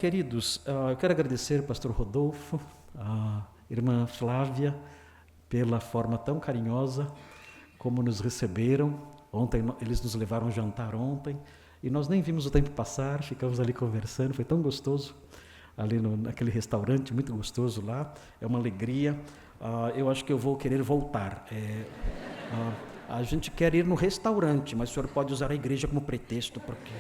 Queridos, eu quero agradecer ao pastor Rodolfo, a irmã Flávia, pela forma tão carinhosa como nos receberam. Ontem eles nos levaram a jantar ontem e nós nem vimos o tempo passar, ficamos ali conversando, foi tão gostoso ali naquele restaurante, muito gostoso lá, é uma alegria. Eu acho que eu vou querer voltar. A gente quer ir no restaurante, mas o senhor pode usar a igreja como pretexto, porque...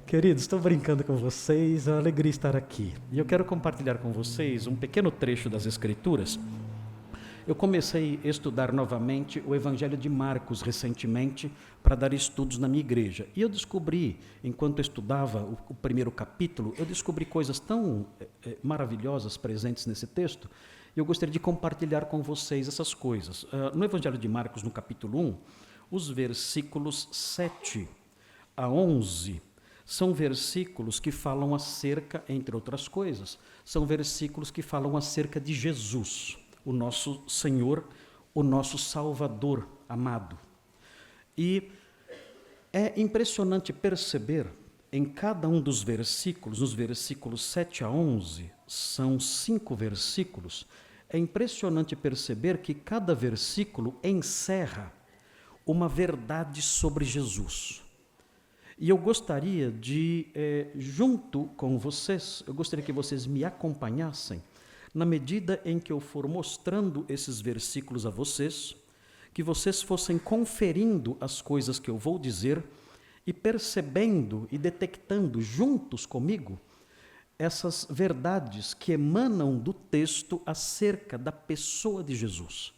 Queridos, estou brincando com vocês, é uma alegria estar aqui. E eu quero compartilhar com vocês um pequeno trecho das Escrituras. Eu comecei a estudar novamente o Evangelho de Marcos recentemente para dar estudos na minha igreja. E eu descobri, enquanto eu estudava o primeiro capítulo, eu descobri coisas tão maravilhosas presentes nesse texto, e eu gostaria de compartilhar com vocês essas coisas. No Evangelho de Marcos, no capítulo 1, os versículos 7 a 11... são versículos que falam acerca, entre outras coisas, são versículos que falam acerca de Jesus, o nosso Senhor, o nosso Salvador amado. E é impressionante perceber em cada um dos versículos, nos versículos 7 a 11, são 5 versículos, é impressionante perceber que cada versículo encerra uma verdade sobre Jesus. E eu gostaria de, junto com vocês, eu gostaria que vocês me acompanhassem, na medida em que eu for mostrando esses versículos a vocês, que vocês fossem conferindo as coisas que eu vou dizer e percebendo e detectando juntos comigo essas verdades que emanam do texto acerca da pessoa de Jesus.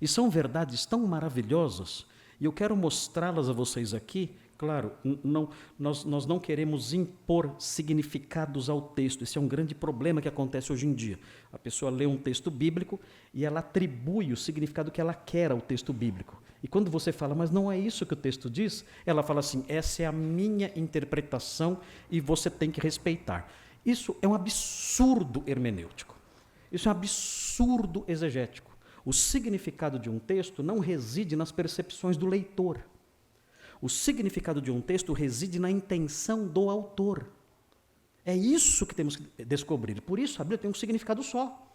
E são verdades tão maravilhosas, e eu quero mostrá-las a vocês aqui. Claro, nós não queremos impor significados ao texto. Esse é um grande problema que acontece hoje em dia. A pessoa lê um texto bíblico e ela atribui o significado que ela quer ao texto bíblico. E quando você fala, mas não é isso que o texto diz, ela fala assim, essa é a minha interpretação e você tem que respeitar. Isso é um absurdo hermenêutico. Isso é um absurdo exegético. O significado de um texto não reside nas percepções do leitor. O significado de um texto reside na intenção do autor. É isso que temos que descobrir. Por isso, a Bíblia tem um significado só.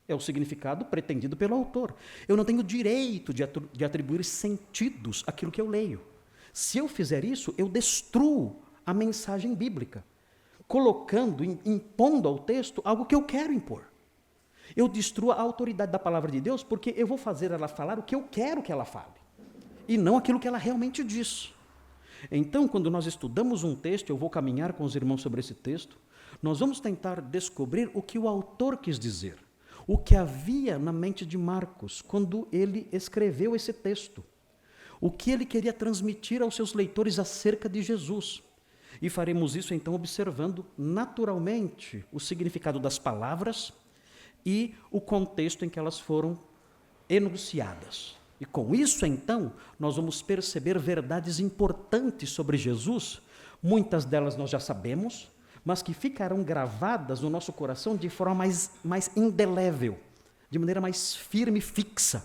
É o significado pretendido pelo autor. Eu não tenho direito de atribuir sentidos àquilo que eu leio. Se eu fizer isso, eu destruo a mensagem bíblica, colocando, impondo ao texto algo que eu quero impor. Eu destruo a autoridade da palavra de Deus porque eu vou fazer ela falar o que eu quero que ela fale, e não aquilo que ela realmente diz. Então, quando nós estudamos um texto, eu vou caminhar com os irmãos sobre esse texto, nós vamos tentar descobrir o que o autor quis dizer, o que havia na mente de Marcos quando ele escreveu esse texto, o que ele queria transmitir aos seus leitores acerca de Jesus. E faremos isso, então, observando naturalmente o significado das palavras e o contexto em que elas foram enunciadas. E com isso, então, nós vamos perceber verdades importantes sobre Jesus, muitas delas nós já sabemos, mas que ficarão gravadas no nosso coração de forma mais indelével, de maneira mais firme e fixa,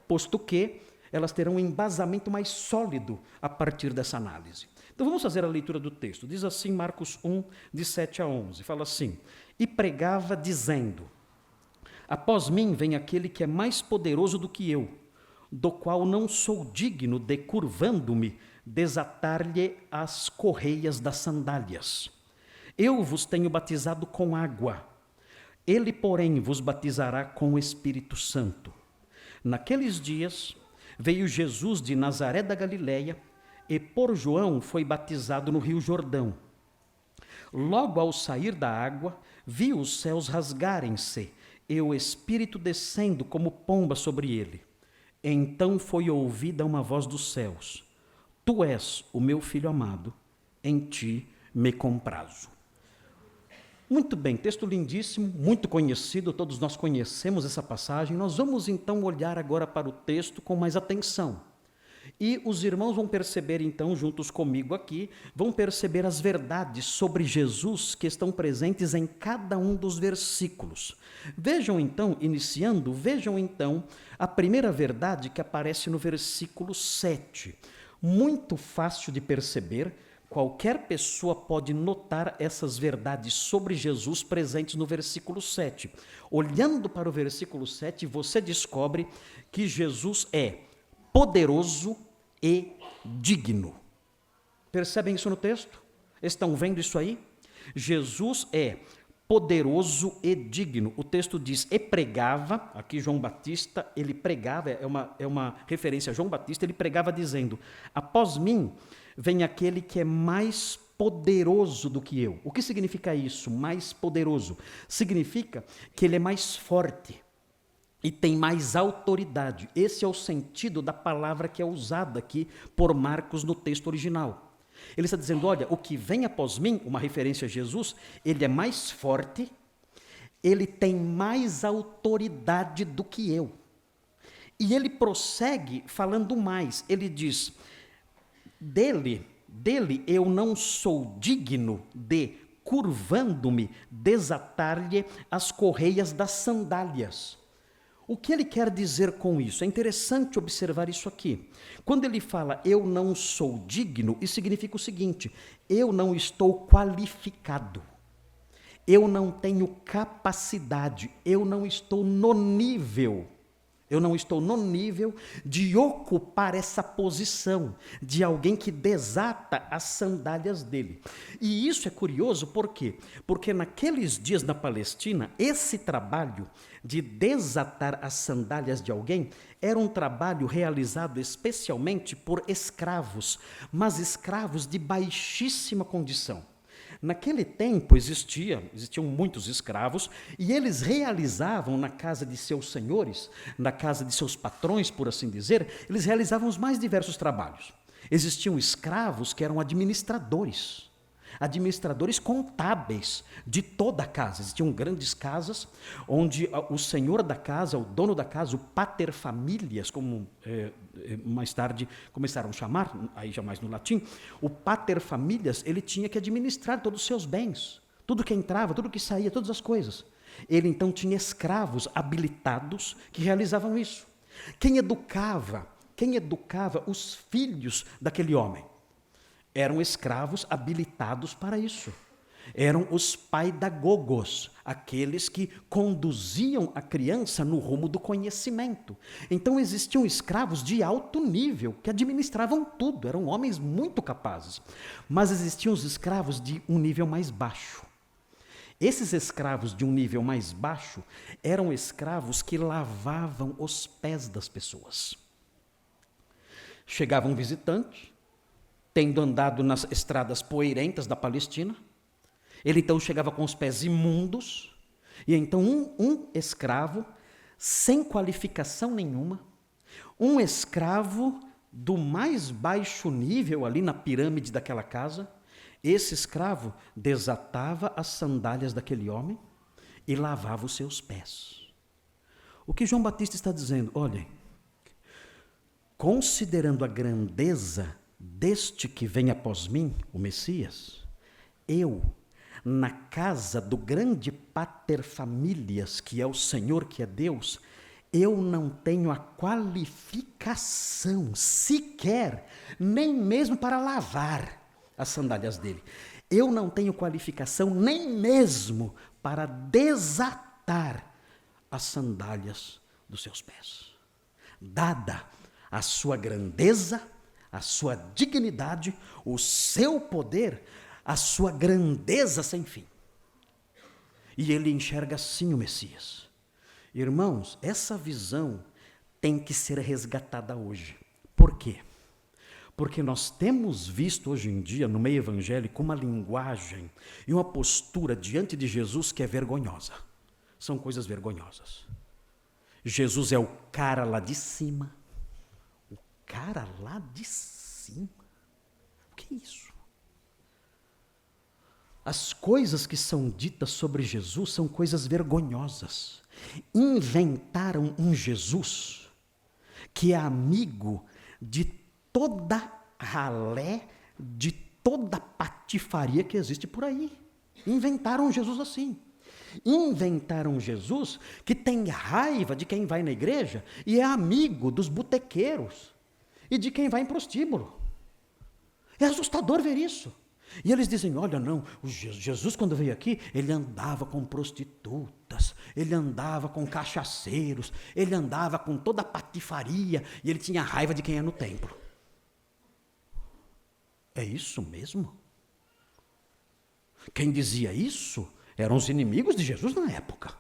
posto que elas terão um embasamento mais sólido a partir dessa análise. Então vamos fazer a leitura do texto. Diz assim Marcos 1, de 7 a 11, fala assim, e pregava dizendo, após mim vem aquele que é mais poderoso do que eu, do qual não sou digno de, curvando-me, desatar-lhe as correias das sandálias. Eu vos tenho batizado com água, ele, porém, vos batizará com o Espírito Santo. Naqueles dias, veio Jesus de Nazaré da Galileia, e por João foi batizado no rio Jordão. Logo ao sair da água, viu os céus rasgarem-se, e o Espírito descendo como pomba sobre ele. Então foi ouvida uma voz dos céus, tu és o meu filho amado, em ti me comprazo. Muito bem, texto lindíssimo, muito conhecido, todos nós conhecemos essa passagem. Nós vamos então olhar agora para o texto com mais atenção. E os irmãos vão perceber então, juntos comigo aqui, vão perceber as verdades sobre Jesus que estão presentes em cada um dos versículos. Vejam então, a primeira verdade que aparece no versículo 7. Muito fácil de perceber qualquer pessoa pode notar essas verdades sobre Jesus presentes no versículo 7. Olhando para o versículo 7, você descobre que Jesus é poderoso e digno. Percebem isso no texto? Estão vendo isso aí? Jesus é poderoso e digno. O texto diz, e pregava, aqui João Batista, ele pregava, é uma referência a João Batista, ele pregava dizendo, após mim vem aquele que é mais poderoso do que eu. O que significa isso, mais poderoso? Significa que ele é mais forte e tem mais autoridade. Esse é o sentido da palavra que é usada aqui por Marcos no texto original. Ele está dizendo, olha, o que vem após mim, uma referência a Jesus, ele é mais forte, ele tem mais autoridade do que eu. E ele prossegue falando mais, ele diz, dele eu não sou digno de, curvando-me, desatar-lhe as correias das sandálias. O que ele quer dizer com isso? É interessante observar isso aqui. Quando ele fala, eu não sou digno, isso significa o seguinte, eu não estou qualificado, eu não tenho capacidade, eu não estou no nível de ocupar essa posição de alguém que desata as sandálias dele. E isso é curioso, por quê? Porque naqueles dias na Palestina, esse trabalho de desatar as sandálias de alguém era um trabalho realizado especialmente por escravos, mas escravos de baixíssima condição. Naquele tempo existiam muitos escravos e eles realizavam na casa de seus senhores, na casa de seus patrões, por assim dizer, eles realizavam os mais diversos trabalhos. Existiam escravos que eram administradores contábeis de toda a casa. Existiam grandes casas onde o senhor da casa, o dono da casa, o pater familias, como mais tarde começaram a chamar, aí já mais no latim, o pater familias, ele tinha que administrar todos os seus bens, tudo que entrava, tudo que saía, todas as coisas. Ele então tinha escravos habilitados que realizavam isso. Quem educava os filhos daquele homem? Eram escravos habilitados para isso. Eram os paidagogos, aqueles que conduziam a criança no rumo do conhecimento. Então existiam escravos de alto nível, que administravam tudo, eram homens muito capazes. Mas existiam os escravos de um nível mais baixo. Esses escravos de um nível mais baixo eram escravos que lavavam os pés das pessoas. Chegava um visitante, tendo andado nas estradas poeirentas da Palestina, ele então chegava com os pés imundos, e então um escravo, sem qualificação nenhuma, um escravo do mais baixo nível ali na pirâmide daquela casa, esse escravo desatava as sandálias daquele homem e lavava os seus pés. O que João Batista está dizendo? Olhem, considerando a grandeza deste que vem após mim, o Messias, eu, na casa do grande pater familias, que é o Senhor, que é Deus, eu não tenho a qualificação sequer, nem mesmo para lavar as sandálias dele. Eu não tenho qualificação nem mesmo para desatar as sandálias dos seus pés. Dada a sua grandeza, a sua dignidade, o seu poder, a sua grandeza sem fim. E ele enxerga assim o Messias. Irmãos, essa visão tem que ser resgatada hoje. Por quê? Porque nós temos visto hoje em dia, no meio evangélico, uma linguagem e uma postura diante de Jesus que é vergonhosa. São coisas vergonhosas. Jesus é o cara lá de cima. Cara lá de cima. O que é isso? As coisas que são ditas sobre Jesus são coisas vergonhosas. Inventaram um Jesus que é amigo de toda ralé, de toda patifaria que existe por aí. Inventaram um Jesus assim. Inventaram um Jesus que tem raiva de quem vai na igreja e é amigo dos botequeiros e de quem vai em prostíbulo. É assustador ver isso. E eles dizem, olha não, o Jesus quando veio aqui, ele andava com prostitutas, ele andava com cachaceiros, ele andava com toda a patifaria, e ele tinha raiva de quem é no templo. É isso mesmo? Quem dizia isso eram os inimigos de Jesus na época.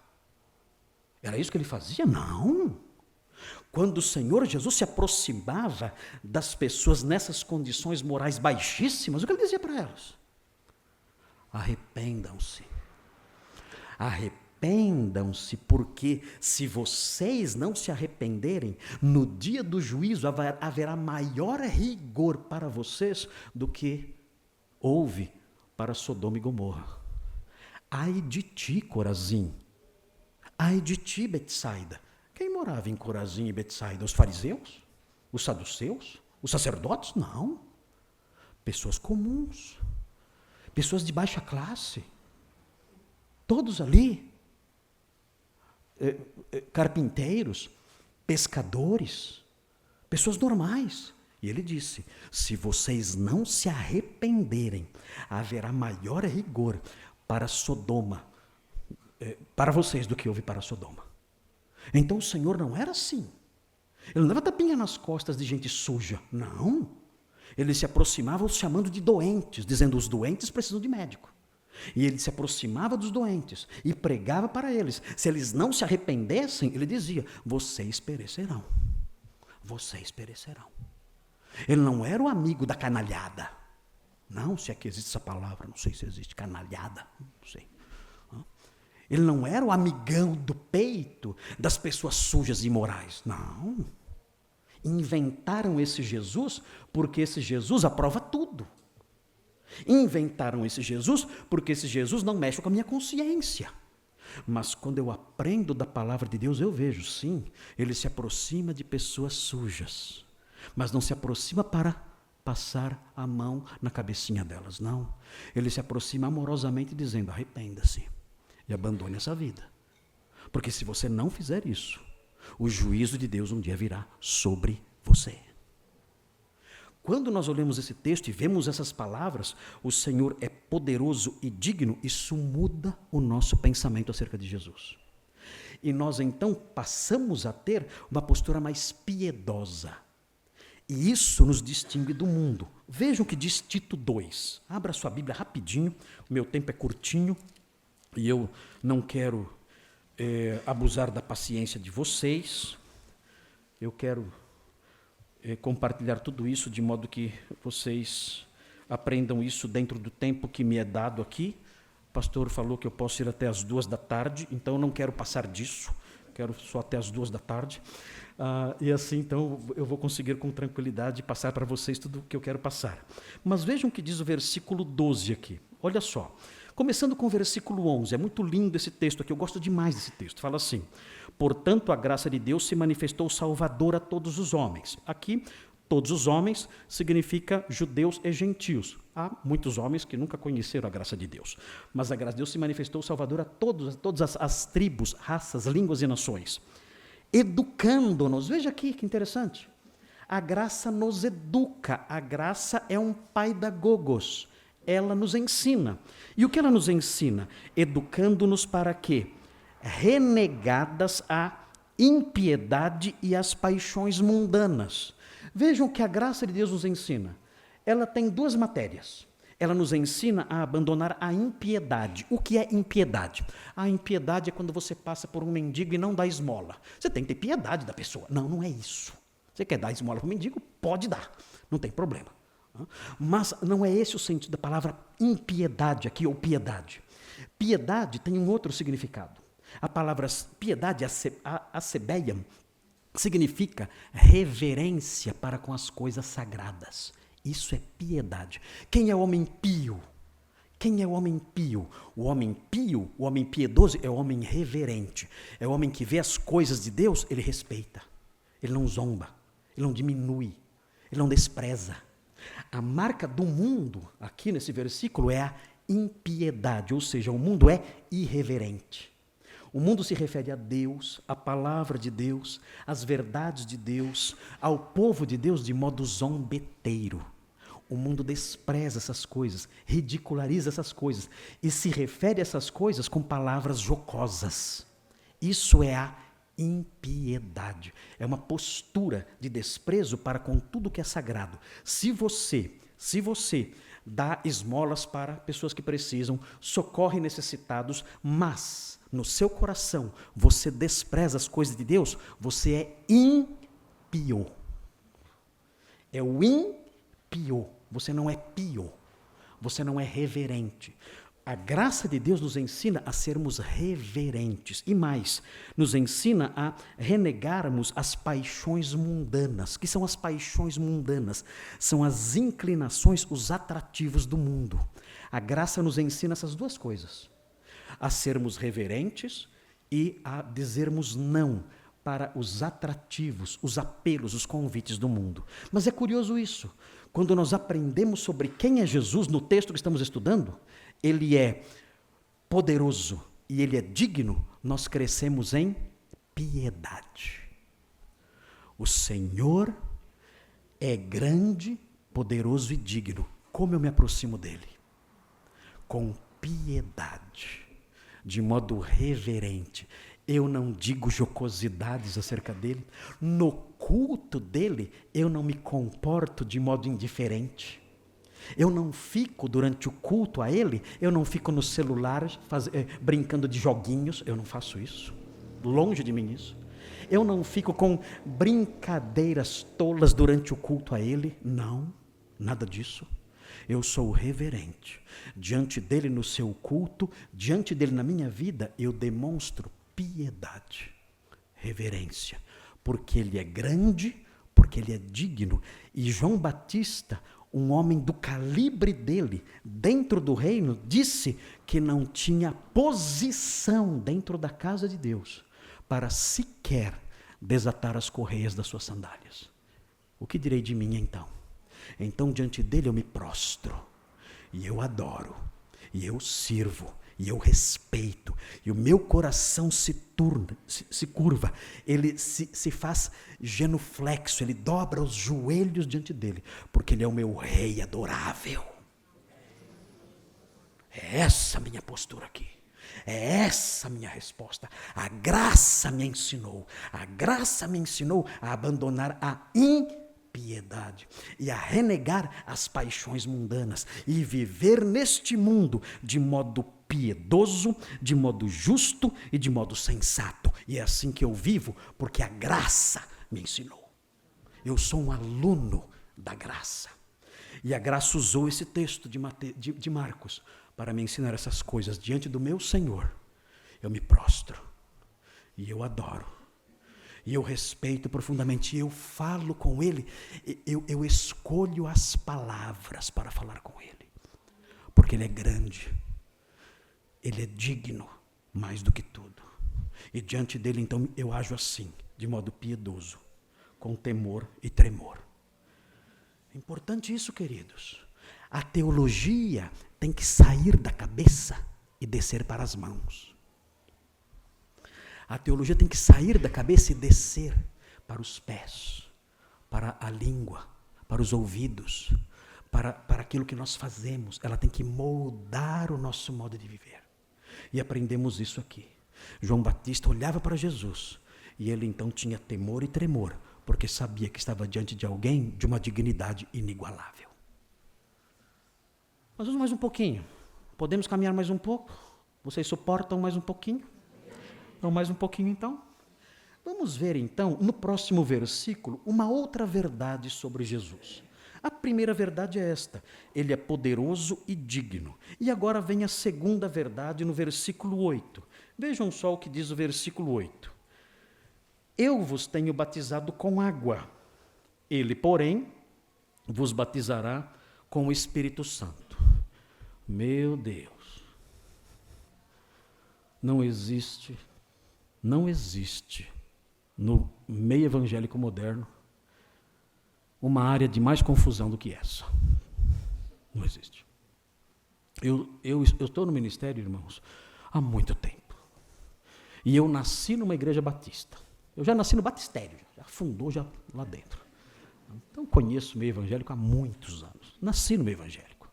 Era isso que ele fazia? Não. Quando o Senhor Jesus se aproximava das pessoas nessas condições morais baixíssimas, o que ele dizia para elas? Arrependam-se. Arrependam-se, porque se vocês não se arrependerem, no dia do juízo haverá maior rigor para vocês do que houve para Sodoma e Gomorra. Ai de ti, Corazim. Ai de ti, Betsaida. Quem morava em Corazim e Betsaida? Os fariseus? Os saduceus? Os sacerdotes? Não. Pessoas comuns. Pessoas de baixa classe. Todos ali. Carpinteiros, pescadores, pessoas normais. E ele disse, se vocês não se arrependerem, haverá maior rigor para Sodoma, para vocês do que houve para Sodoma. Então o Senhor não era assim. Ele não dava tapinha nas costas de gente suja, não. Ele se aproximava os chamando de doentes, dizendo os doentes precisam de médico. E ele se aproximava dos doentes e pregava para eles. Se eles não se arrependessem, ele dizia, vocês perecerão. Vocês perecerão. Ele não era o amigo da canalhada. Não, se é que existe essa palavra, não sei se existe, canalhada, não sei. Ele não era o amigão do peito das pessoas sujas e imorais. Não. Inventaram esse Jesus porque esse Jesus aprova tudo. Inventaram esse Jesus porque esse Jesus não mexe com a minha consciência. Mas quando eu aprendo da palavra de Deus, eu vejo, sim, ele se aproxima de pessoas sujas, mas não se aproxima para passar a mão na cabecinha delas, não. Ele se aproxima amorosamente dizendo, arrependa-se e abandone essa vida. Porque se você não fizer isso, o juízo de Deus um dia virá sobre você. Quando nós olhamos esse texto e vemos essas palavras, o Senhor é poderoso e digno, isso muda o nosso pensamento acerca de Jesus. E nós então passamos a ter uma postura mais piedosa. E isso nos distingue do mundo. Vejam o que diz Tito 2. Abra sua Bíblia rapidinho, o meu tempo é curtinho e eu não quero abusar da paciência de vocês. Eu quero compartilhar tudo isso de modo que vocês aprendam isso dentro do tempo que me é dado aqui. O pastor falou que eu posso ir até as 14h, então eu não quero passar disso, quero só até as 14h. E assim, então, eu vou conseguir com tranquilidade passar para vocês tudo o que eu quero passar. Mas vejam o que diz o versículo 12 aqui. Olha só, começando com o versículo 11, é muito lindo esse texto aqui, eu gosto demais desse texto. Fala assim, portanto, a graça de Deus se manifestou salvadora a todos os homens. Aqui, todos os homens significa judeus e gentios. Há muitos homens que nunca conheceram a graça de Deus. Mas a graça de Deus se manifestou salvadora a todas as tribos, raças, línguas e nações. Educando-nos, veja aqui que interessante. A graça nos educa, a graça é um paidagogos, ela nos ensina. E o que ela nos ensina? Educando-nos para quê? Renegadas a impiedade e as paixões mundanas. Vejam que a graça de Deus nos ensina. Ela tem duas matérias. Ela nos ensina a abandonar a impiedade. O que é impiedade? A impiedade é quando você passa por um mendigo e não dá esmola. Você tem que ter piedade da pessoa. Não, não é isso. Você quer dar esmola para o mendigo? Pode dar, não tem problema. Mas não é esse o sentido da palavra impiedade aqui, ou piedade. Piedade tem um outro significado. A palavra piedade, acebeia, significa reverência para com as coisas sagradas. Isso é piedade. Quem é o homem pio? Quem é o homem pio? O homem pio, o homem piedoso, é o homem reverente. É o homem que vê as coisas de Deus, ele respeita. Ele não zomba, ele não diminui, ele não despreza. A marca do mundo, aqui nesse versículo, é a impiedade, ou seja, o mundo é irreverente. O mundo se refere a Deus, à palavra de Deus, às verdades de Deus, ao povo de Deus de modo zombeteiro. O mundo despreza essas coisas, ridiculariza essas coisas e se refere a essas coisas com palavras jocosas. Isso é a impiedade. É uma postura de desprezo para com tudo que é sagrado. Se você dá esmolas para pessoas que precisam, socorre necessitados, mas no seu coração você despreza as coisas de Deus, você é ímpio. É o ímpio. Você não é pio. Você não é reverente. A graça de Deus nos ensina a sermos reverentes. E mais, nos ensina a renegarmos as paixões mundanas. Que são as paixões mundanas? São as inclinações, os atrativos do mundo. A graça nos ensina essas duas coisas. A sermos reverentes e a dizermos não para os atrativos, os apelos, os convites do mundo. Mas é curioso isso. Quando nós aprendemos sobre quem é Jesus no texto que estamos estudando, ele é poderoso e ele é digno, nós crescemos em piedade. O Senhor é grande, poderoso e digno. Como eu me aproximo dele? Com piedade, de modo reverente. Eu não digo jocosidades acerca dele. No culto dele, eu não me comporto de modo indiferente. Eu não fico durante o culto a ele, eu não fico no celular brincando de joguinhos, eu não faço isso. Longe de mim isso. Eu não fico com brincadeiras tolas durante o culto a ele, não, nada disso. Eu sou reverente. Diante dele no seu culto, diante dele na minha vida, eu demonstro piedade, reverência, porque ele é grande, porque ele é digno. E João Batista, um homem do calibre dele, dentro do reino, disse que não tinha posição dentro da casa de Deus para sequer desatar as correias das suas sandálias. O que direi de mim então? Então diante dele eu me prostro, e eu adoro, e eu sirvo, e eu respeito, e o meu coração se curva, ele se faz genuflexo, ele dobra os joelhos diante dele, porque ele é o meu rei adorável. É essa a minha postura aqui, é essa a minha resposta. A graça me ensinou a abandonar a impiedade e a renegar as paixões mundanas e viver neste mundo de modo piedoso, de modo justo e de modo sensato. E é assim que eu vivo, porque a graça me ensinou. Eu sou um aluno da graça. E a graça usou esse texto de Marcos para me ensinar essas coisas. Diante do meu Senhor, eu me prostro e eu adoro. E eu respeito profundamente, e eu falo com ele, eu escolho as palavras para falar com ele. Porque ele é grande, ele é digno mais do que tudo. E diante dele, então, eu ajo assim, de modo piedoso, com temor e tremor. É importante isso, queridos. A teologia tem que sair da cabeça e descer para as mãos. A teologia tem que sair da cabeça e descer para os pés, para a língua, para os ouvidos, para aquilo que nós fazemos. Ela tem que moldar o nosso modo de viver. E aprendemos isso aqui. João Batista olhava para Jesus e ele então tinha temor e tremor, porque sabia que estava diante de alguém de uma dignidade inigualável. Mas vamos mais um pouquinho. Podemos caminhar mais um pouco? Vocês suportam mais um pouquinho? Então, mais um pouquinho então. Vamos ver então, no próximo versículo, uma outra verdade sobre Jesus. A primeira verdade é esta: ele é poderoso e digno. E agora vem a segunda verdade no versículo 8. Vejam só o que diz o versículo 8. Eu vos tenho batizado com água. Ele, porém, vos batizará com o Espírito Santo. Meu Deus. Não existe no meio evangélico moderno uma área de mais confusão do que essa. Não existe. Eu estou no ministério, irmãos, há muito tempo. E eu nasci numa igreja batista. Eu já nasci no batistério, já fundou já lá dentro. Então conheço o meio evangélico há muitos anos. Nasci no meio evangélico.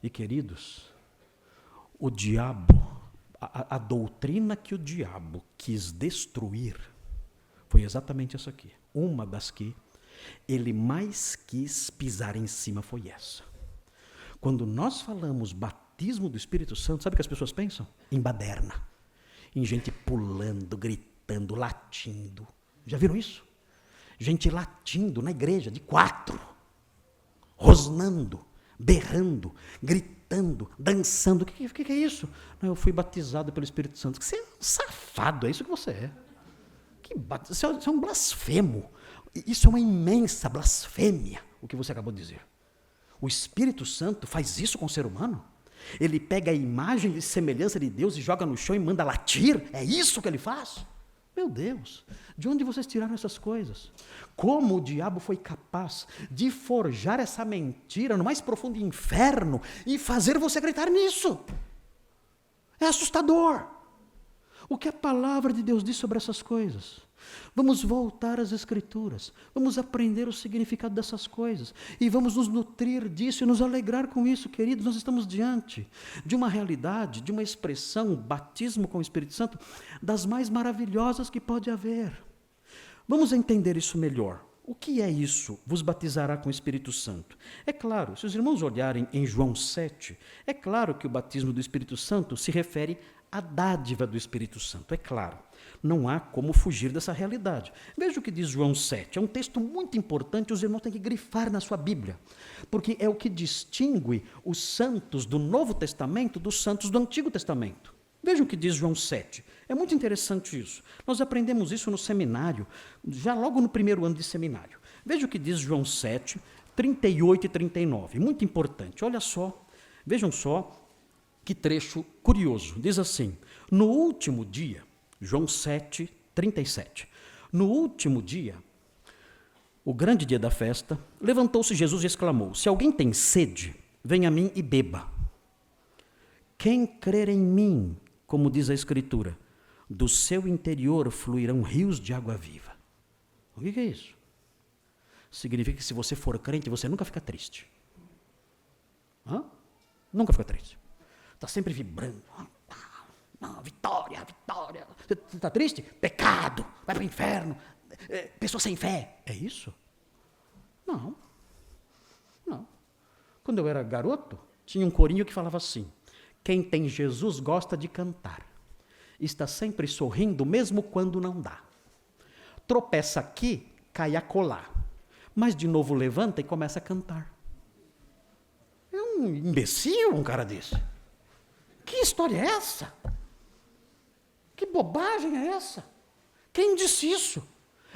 E queridos, o diabo, a doutrina que o diabo quis destruir foi exatamente essa aqui. Uma das que ele mais quis pisar em cima foi essa. Quando nós falamos batismo do Espírito Santo, sabe o que as pessoas pensam? Em baderna, em gente pulando, gritando, latindo. Já viram isso? Gente latindo na igreja, de 4, rosnando, berrando, gritando, dançando. O que é isso? Não, eu fui batizado pelo Espírito Santo. Você é um safado, é isso que você é. Você é um blasfemo. Isso é uma imensa blasfêmia, o que você acabou de dizer. O Espírito Santo faz isso com o ser humano? Ele pega a imagem e semelhança de Deus e joga no chão e manda latir? É isso que ele faz? Meu Deus, de onde vocês tiraram essas coisas? Como o diabo foi capaz de forjar essa mentira no mais profundo inferno e fazer você acreditar nisso? É assustador. O que a palavra de Deus diz sobre essas coisas? Vamos voltar às Escrituras, vamos aprender o significado dessas coisas e vamos nos nutrir disso e nos alegrar com isso, queridos. Nós estamos diante de uma realidade, de uma expressão, batismo com o Espírito Santo, das mais maravilhosas que pode haver. Vamos entender isso melhor. O que é isso? Vos batizará com o Espírito Santo. É claro, se os irmãos olharem em João 7, é claro que o batismo do Espírito Santo se refere à dádiva do Espírito Santo, é claro. Não há como fugir dessa realidade. Veja o que diz João 7. É um texto muito importante, os irmãos têm que grifar na sua Bíblia, porque é o que distingue os santos do Novo Testamento dos santos do Antigo Testamento. Veja o que diz João 7. É muito interessante isso. Nós aprendemos isso no seminário, já logo no primeiro ano de seminário. Veja o que diz João 7, 38 e 39. Muito importante. Olha só, vejam só que trecho curioso. Diz assim: no último dia, João 7, 37. No último dia, o grande dia da festa, levantou-se Jesus e exclamou: se alguém tem sede, venha a mim e beba. Quem crer em mim, como diz a Escritura, do seu interior fluirão rios de água viva. O que é isso? Significa que se você for crente, você nunca fica triste. Nunca fica triste. Está sempre vibrando. Não, vitória, vitória. Você está triste? Pecado, vai para o inferno. Pessoa sem fé. É isso? Não. Quando eu era garoto, tinha um corinho que falava assim: quem tem Jesus gosta de cantar. Está sempre sorrindo, mesmo quando não dá. Tropeça aqui, cai acolá. Mas de novo levanta e começa a cantar. É um imbecil um cara desse. Que história é essa? Que bobagem é essa? Quem disse isso?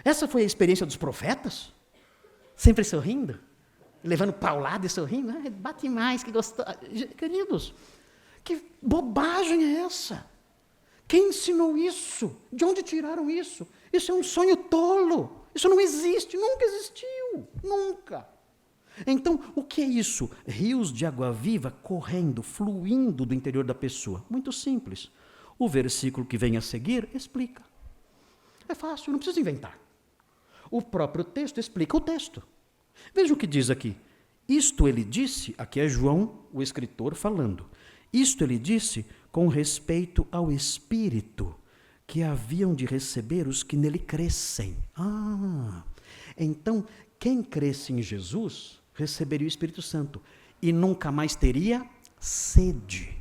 Essa foi a experiência dos profetas? Sempre sorrindo? Levando paulada e sorrindo? Bate mais, que gostoso. Queridos, que bobagem é essa? Quem ensinou isso? De onde tiraram isso? Isso é um sonho tolo. Isso não existe, nunca existiu. Nunca. Então, o que é isso? Rios de água viva correndo, fluindo do interior da pessoa. Muito simples. O versículo que vem a seguir explica. É fácil, não precisa inventar. O próprio texto explica o texto. Veja o que diz aqui. Isto ele disse, aqui é João, o escritor, falando. Isto ele disse com respeito ao Espírito que haviam de receber os que nele crescem. Então, quem cresce em Jesus receberia o Espírito Santo e nunca mais teria sede.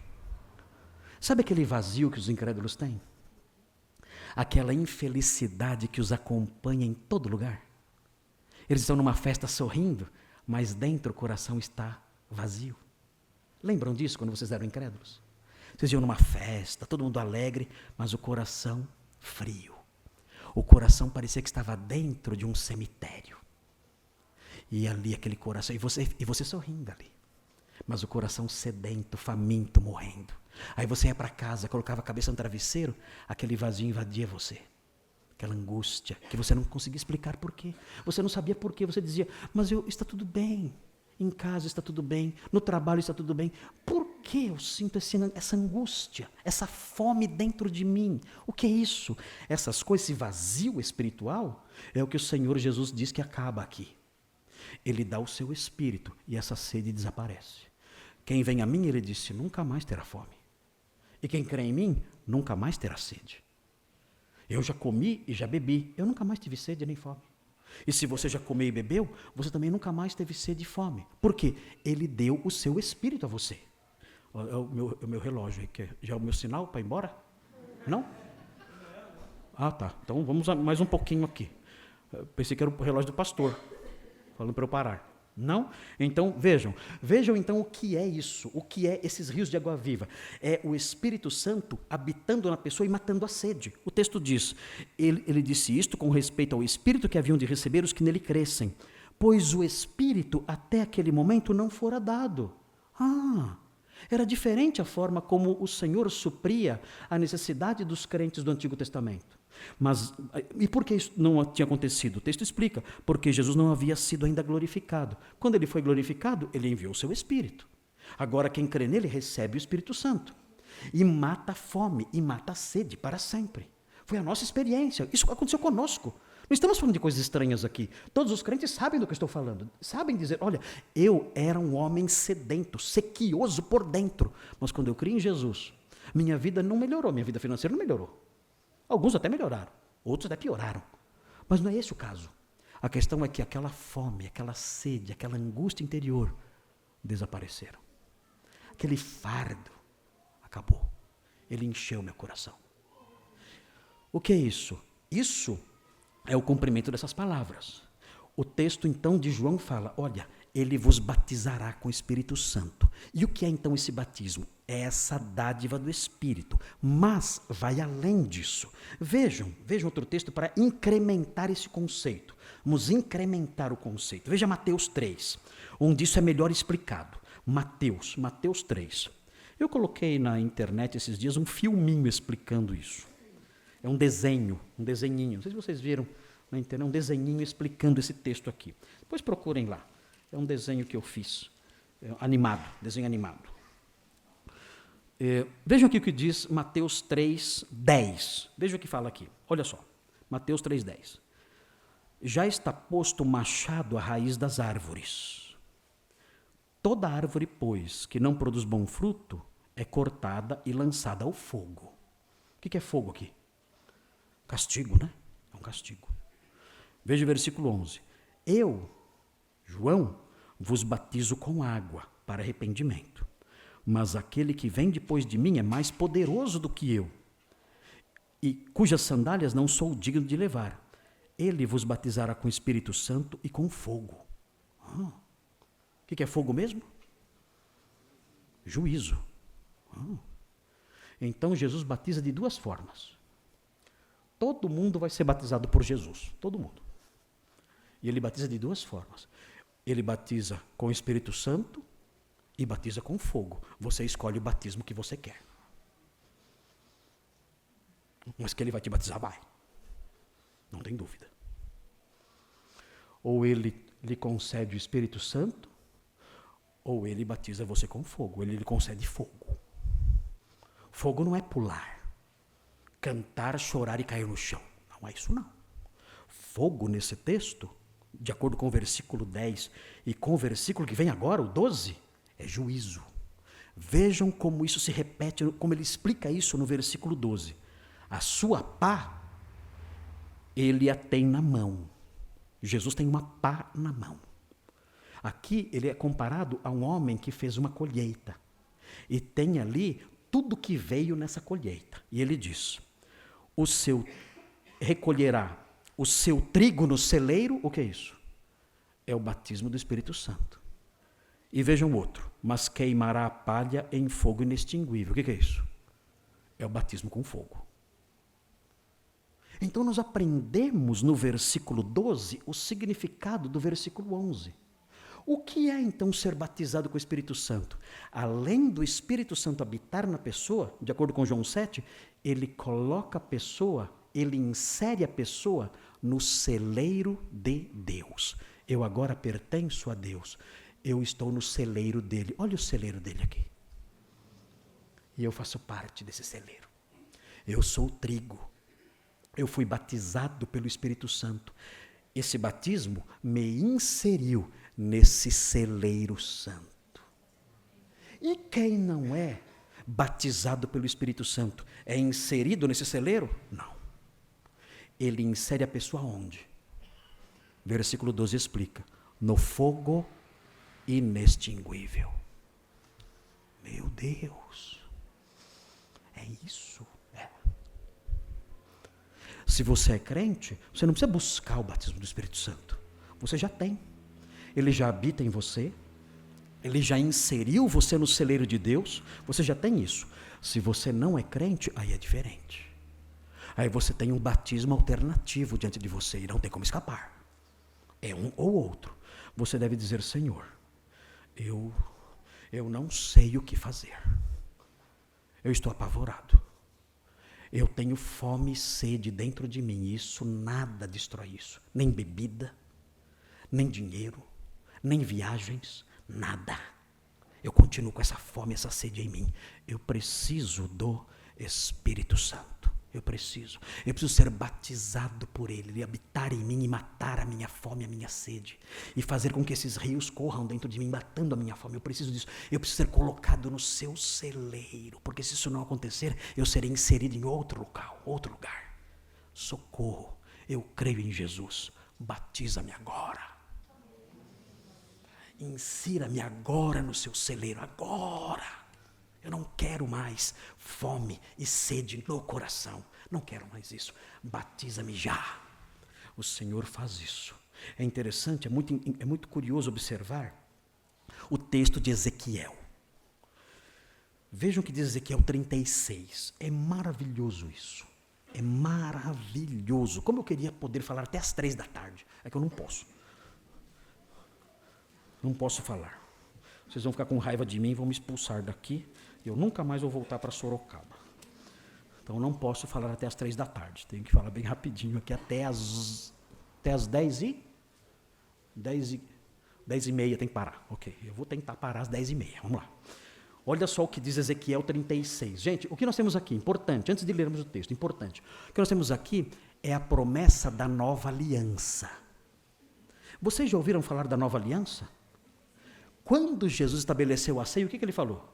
Sabe aquele vazio que os incrédulos têm? Aquela infelicidade que os acompanha em todo lugar? Eles estão numa festa sorrindo, mas dentro o coração está vazio. Lembram disso quando vocês eram incrédulos? Vocês iam numa festa, todo mundo alegre, mas o coração frio. O coração parecia que estava dentro de um cemitério. E ali aquele coração, e você sorrindo ali. Mas o coração sedento, faminto, morrendo. Aí você ia para casa, colocava a cabeça no travesseiro, aquele vazio invadia você. Aquela angústia, que você não conseguia explicar por quê. Você não sabia por quê, você dizia, mas está tudo bem. Em casa está tudo bem, no trabalho está tudo bem. Por que eu sinto essa angústia, essa fome dentro de mim? O que é isso? Essas coisas, esse vazio espiritual, é o que o Senhor Jesus diz que acaba aqui. Ele dá o seu espírito e essa sede desaparece. Quem vem a mim, ele disse, nunca mais terá fome. E quem crê em mim, nunca mais terá sede. Eu já comi e já bebi, eu nunca mais tive sede nem fome. E se você já comeu e bebeu, você também nunca mais teve sede e fome. Por quê? Ele deu o seu espírito a você. É o meu relógio aí, que já é o meu sinal para ir embora? Não? Ah, tá. Então vamos mais um pouquinho aqui. Eu pensei que era o relógio do pastor, falando para eu parar. Não? Então, vejam então o que é isso, o que é esses rios de água viva. É o Espírito Santo habitando na pessoa e matando a sede. O texto diz, ele disse isto com respeito ao Espírito que haviam de receber os que nele crescem, pois o Espírito até aquele momento não fora dado. Era diferente a forma como o Senhor supria a necessidade dos crentes do Antigo Testamento. E por que isso não tinha acontecido? O texto explica, porque Jesus não havia sido ainda glorificado. Quando ele foi glorificado, ele enviou o seu Espírito. Agora quem crê nele recebe o Espírito Santo. E mata a fome, e mata a sede para sempre. Foi a nossa experiência, isso aconteceu conosco. Não estamos falando de coisas estranhas aqui. Todos os crentes sabem do que eu estou falando. Sabem dizer, olha, eu era um homem sedento, sequioso por dentro. Mas quando eu criei em Jesus, minha vida não melhorou, minha vida financeira não melhorou. Alguns até melhoraram, outros até pioraram. Mas não é esse o caso. A questão é que aquela fome, aquela sede, aquela angústia interior desapareceram. Aquele fardo acabou. Ele encheu meu coração. O que é isso? Isso é o cumprimento dessas palavras. O texto então de João fala, olha, ele vos batizará com o Espírito Santo. E o que é então esse batismo? É essa dádiva do Espírito, mas vai além disso. Vejam outro texto para incrementar esse conceito. Vamos incrementar o conceito. Veja Mateus 3, onde isso é melhor explicado. Mateus 3. Eu coloquei na internet esses dias um filminho explicando isso. É um desenhinho, não sei se vocês viram na internet, um desenhinho explicando esse texto aqui. Depois procurem lá. É um desenho que eu fiz, desenho animado. Vejam aqui o que diz Mateus 3:10. Vejam o que fala aqui. Olha só, Mateus 3:10. Já está posto o machado à raiz das árvores. Toda árvore, pois, que não produz bom fruto, é cortada e lançada ao fogo. O que é fogo aqui? Castigo, né? É um castigo. Veja o versículo 11. Eu, João, vos batizo com água para arrependimento. Mas aquele que vem depois de mim é mais poderoso do que eu, e cujas sandálias não sou digno de levar. Ele vos batizará com o Espírito Santo e com fogo. O que é fogo mesmo? Juízo. Então Jesus batiza de duas formas. Todo mundo vai ser batizado por Jesus, todo mundo. E ele batiza de duas formas. Ele batiza com o Espírito Santo e batiza com fogo. Você escolhe o batismo que você quer. Mas que ele vai te batizar, vai. Não tem dúvida. Ou ele lhe concede o Espírito Santo, ou ele batiza você com fogo. Ele lhe concede fogo. Fogo não é pular, cantar, chorar e cair no chão. Não é isso não. Fogo nesse texto, de acordo com o versículo 10 e com o versículo que vem agora, o 12, é juízo. Vejam como isso se repete, como ele explica isso no versículo 12. A sua pá, ele a tem na mão. Jesus tem uma pá na mão. Aqui ele é comparado a um homem que fez uma colheita. E tem ali tudo que veio nessa colheita. E ele diz, recolherá o seu trigo no celeiro, o que é isso? É o batismo do Espírito Santo. E vejam outro, mas queimará a palha em fogo inextinguível. O que é isso? É o batismo com fogo. Então nós aprendemos no versículo 12 o significado do versículo 11. O que é então ser batizado com o Espírito Santo? Além do Espírito Santo habitar na pessoa, de acordo com João 7, ele coloca a pessoa, ele insere a pessoa no celeiro de Deus. Eu agora pertenço a Deus. Eu estou no celeiro dele. Olha o celeiro dele aqui. E eu faço parte desse celeiro. Eu sou o trigo. Eu fui batizado pelo Espírito Santo. esse batismo me inseriu nesse celeiro santo. E quem não é batizado pelo Espírito Santo é inserido nesse celeiro? Não. Ele insere a pessoa onde? Versículo 12 explica: no fogo inextinguível. Meu Deus, é isso. Se você é crente, você não precisa buscar o batismo do Espírito Santo. Você já tem. Ele já habita em você. Ele já inseriu você no celeiro de Deus. Você já tem isso. Se você não é crente, aí é diferente. Aí você tem um batismo alternativo diante de você e não tem como escapar. É um ou outro. Você deve dizer: Senhor, eu não sei o que fazer. Eu estou apavorado. Eu tenho fome e sede dentro de mim, e isso nada destrói isso. Nem bebida, nem dinheiro, nem viagens, nada. Eu continuo com essa fome, essa sede em mim. Eu preciso do Espírito Santo. Eu preciso ser batizado por Ele habitar em mim e matar a minha fome, a minha sede, e fazer com que esses rios corram dentro de mim, matando a minha fome. Eu preciso disso. Eu preciso ser colocado no seu celeiro, porque se isso não acontecer, eu serei inserido em outro local, outro lugar. Socorro, eu creio em Jesus. Batiza-me agora. Insira-me agora no seu celeiro, agora. Eu não quero mais fome e sede no coração. Não quero mais isso. Batiza-me já. O Senhor faz isso. É interessante, é muito curioso observar o texto de Ezequiel. Vejam o que diz Ezequiel 36. É maravilhoso isso. É maravilhoso. Como eu queria poder falar até às 3 da tarde. É que eu não posso. Não posso falar. Vocês vão ficar com raiva de mim e vão me expulsar daqui. Eu nunca mais vou voltar para Sorocaba. Então não posso falar até as 3 da tarde. Tenho que falar bem rapidinho aqui até as 10h30 tem que parar. Ok, eu vou tentar parar às 10h30. Vamos lá. Olha só o que diz Ezequiel 36. Gente, o que nós temos aqui, importante, antes de lermos o texto, importante. O que nós temos aqui é a promessa da nova aliança. Vocês já ouviram falar da nova aliança? Quando Jesus estabeleceu a ceia, o que ele falou?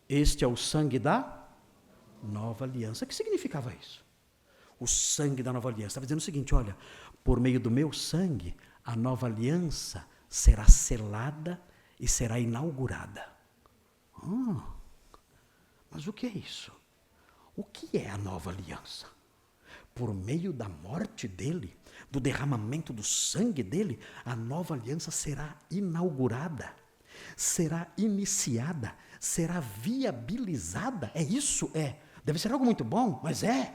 Este é o sangue da nova aliança. O que significava isso? O sangue da nova aliança. Estava dizendo o seguinte: olha, por meio do meu sangue, a nova aliança será selada e será inaugurada. Mas o que é isso? O que é a nova aliança? Por meio da morte dele, do derramamento do sangue dele, a nova aliança será inaugurada, será iniciada, será viabilizada. É isso? É. Deve ser algo muito bom, mas é.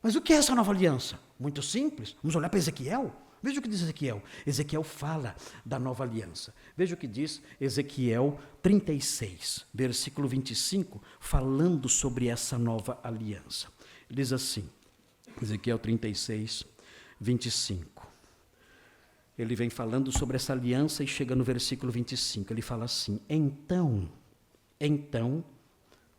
Mas o que é essa nova aliança? Muito simples. Vamos olhar para Ezequiel. Veja o que diz Ezequiel. Ezequiel fala da nova aliança. Veja o que diz Ezequiel 36, versículo 25, falando sobre essa nova aliança. Ele diz assim, Ezequiel 36, 25. Ele vem falando sobre essa aliança e chega no versículo 25. Ele fala assim: Então,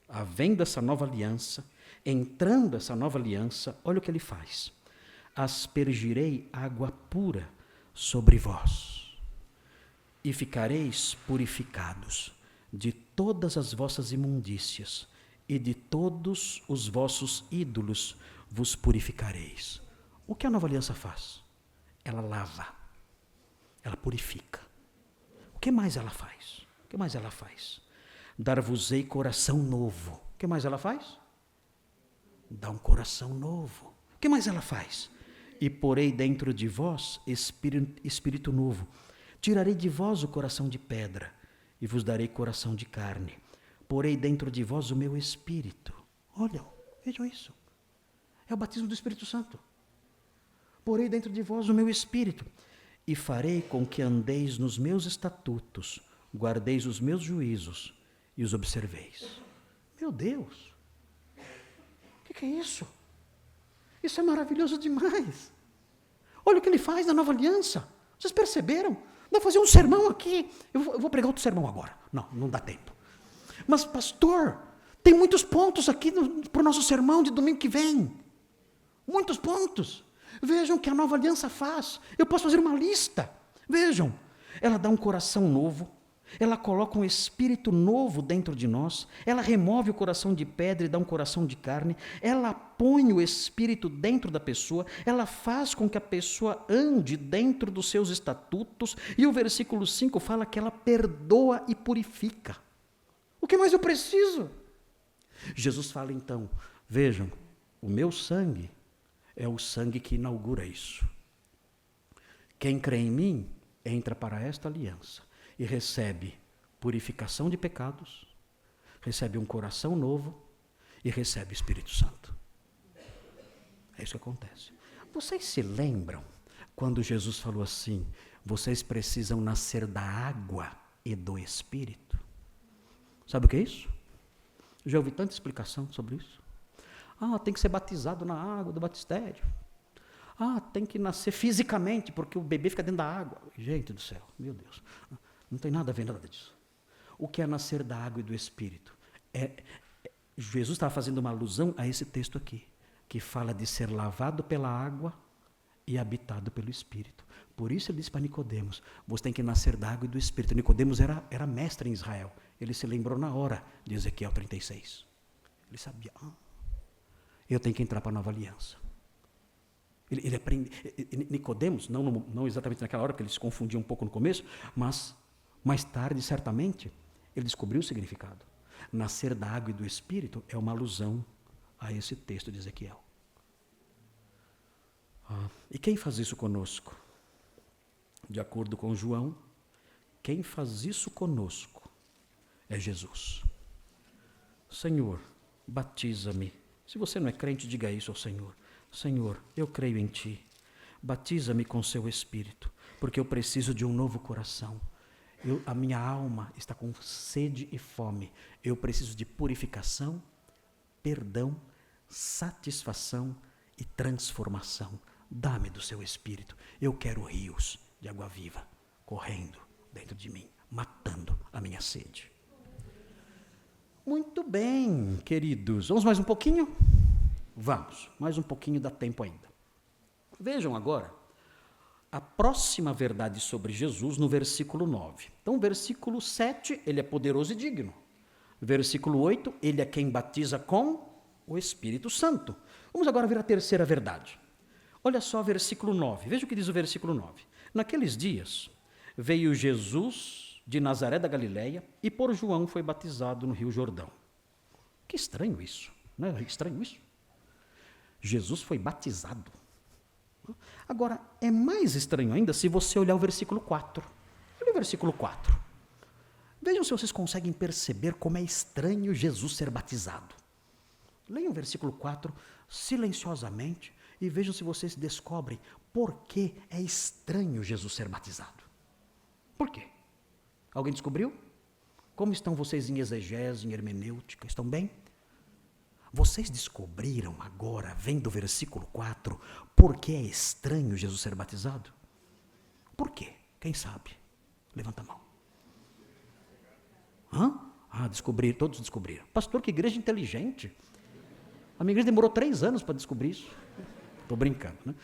havendo essa nova aliança, entrando essa nova aliança, olha o que ele faz. Aspergirei água pura sobre vós, e ficareis purificados de todas as vossas imundícias, e de todos os vossos ídolos vos purificareis. O que a nova aliança faz? Ela lava, ela purifica. O que mais ela faz? O que mais ela faz? Dar-vos-ei coração novo. O que mais ela faz? Dá um coração novo. O que mais ela faz? E porei dentro de vós espírito novo. Tirarei de vós o coração de pedra e vos darei coração de carne. Porei dentro de vós o meu espírito. Olha, vejam isso. É o batismo do Espírito Santo. Porei dentro de vós o meu espírito e farei com que andeis nos meus estatutos, guardeis os meus juízos e os observeis. Meu Deus! O que é isso? Isso é maravilhoso demais. Olha o que ele faz na nova aliança. Vocês perceberam? Dá fazer um sermão aqui. Eu vou pregar outro sermão agora. Não dá tempo. Mas, pastor, tem muitos pontos aqui para o nosso sermão de domingo que vem. Muitos pontos. Vejam o que a nova aliança faz. Eu posso fazer uma lista. Vejam, ela dá um coração novo, ela coloca um espírito novo dentro de nós, ela remove o coração de pedra e dá um coração de carne, ela põe o espírito dentro da pessoa, ela faz com que a pessoa ande dentro dos seus estatutos, e o versículo 5 fala que ela perdoa e purifica. O que mais eu preciso? Jesus fala então, vejam, o meu sangue é o sangue que inaugura isso. Quem crê em mim entra para esta aliança e recebe purificação de pecados, recebe um coração novo e recebe o Espírito Santo. É isso que acontece. Vocês se lembram quando Jesus falou assim, vocês precisam nascer da água e do Espírito? Sabe o que é isso? Eu já ouvi tanta explicação sobre isso. Tem que ser batizado na água do batistério. Tem que nascer fisicamente, porque o bebê fica dentro da água. Gente do céu, meu Deus. Não tem nada a ver nada disso. O que é nascer da água e do Espírito? Jesus estava fazendo uma alusão a esse texto aqui, que fala de ser lavado pela água e habitado pelo Espírito. Por isso ele disse para Nicodemos, você tem que nascer da água e do Espírito. Nicodemos era mestre em Israel. Ele se lembrou na hora de Ezequiel 36. Ele sabia, eu tenho que entrar para a nova aliança. Ele aprende, Nicodemos, não exatamente naquela hora, porque ele se confundia um pouco no começo, mas mais tarde, certamente, ele descobriu o significado. Nascer da água e do Espírito é uma alusão a esse texto de Ezequiel. E quem faz isso conosco? De acordo com João, quem faz isso conosco é Jesus. Senhor, batiza-me. Se você não é crente, diga isso ao Senhor. Senhor, eu creio em Ti. Batiza-me com Seu Espírito, porque eu preciso de um novo coração. A minha alma está com sede e fome. Eu preciso de purificação, perdão, satisfação e transformação. Dá-me do Seu Espírito. Eu quero rios de água viva correndo dentro de mim, matando a minha sede. Muito bem, queridos. Vamos mais um pouquinho? Vamos, mais um pouquinho, dá tempo ainda. Vejam agora a próxima verdade sobre Jesus no versículo 9. Então, versículo 7, ele é poderoso e digno. Versículo 8, ele é quem batiza com o Espírito Santo. Vamos agora ver a terceira verdade. Olha só o versículo 9, veja o que diz o versículo 9. Naqueles dias, veio Jesus de Nazaré da Galileia e por João foi batizado no Rio Jordão. Que estranho isso, não é estranho isso? Jesus foi batizado. Agora, é mais estranho ainda se você olhar o versículo 4. Olha o versículo 4. Vejam se vocês conseguem perceber como é estranho Jesus ser batizado. Leiam o versículo 4 silenciosamente e vejam se vocês descobrem por que é estranho Jesus ser batizado. Por quê? Alguém descobriu? Como estão vocês em exegese, em hermenêutica? Estão bem? Vocês descobriram agora, vendo o versículo 4, por que é estranho Jesus ser batizado? Por quê? Quem sabe? Levanta a mão. Todos descobriram. Pastor, que igreja inteligente. A minha igreja demorou 3 anos para descobrir isso. Estou brincando, né?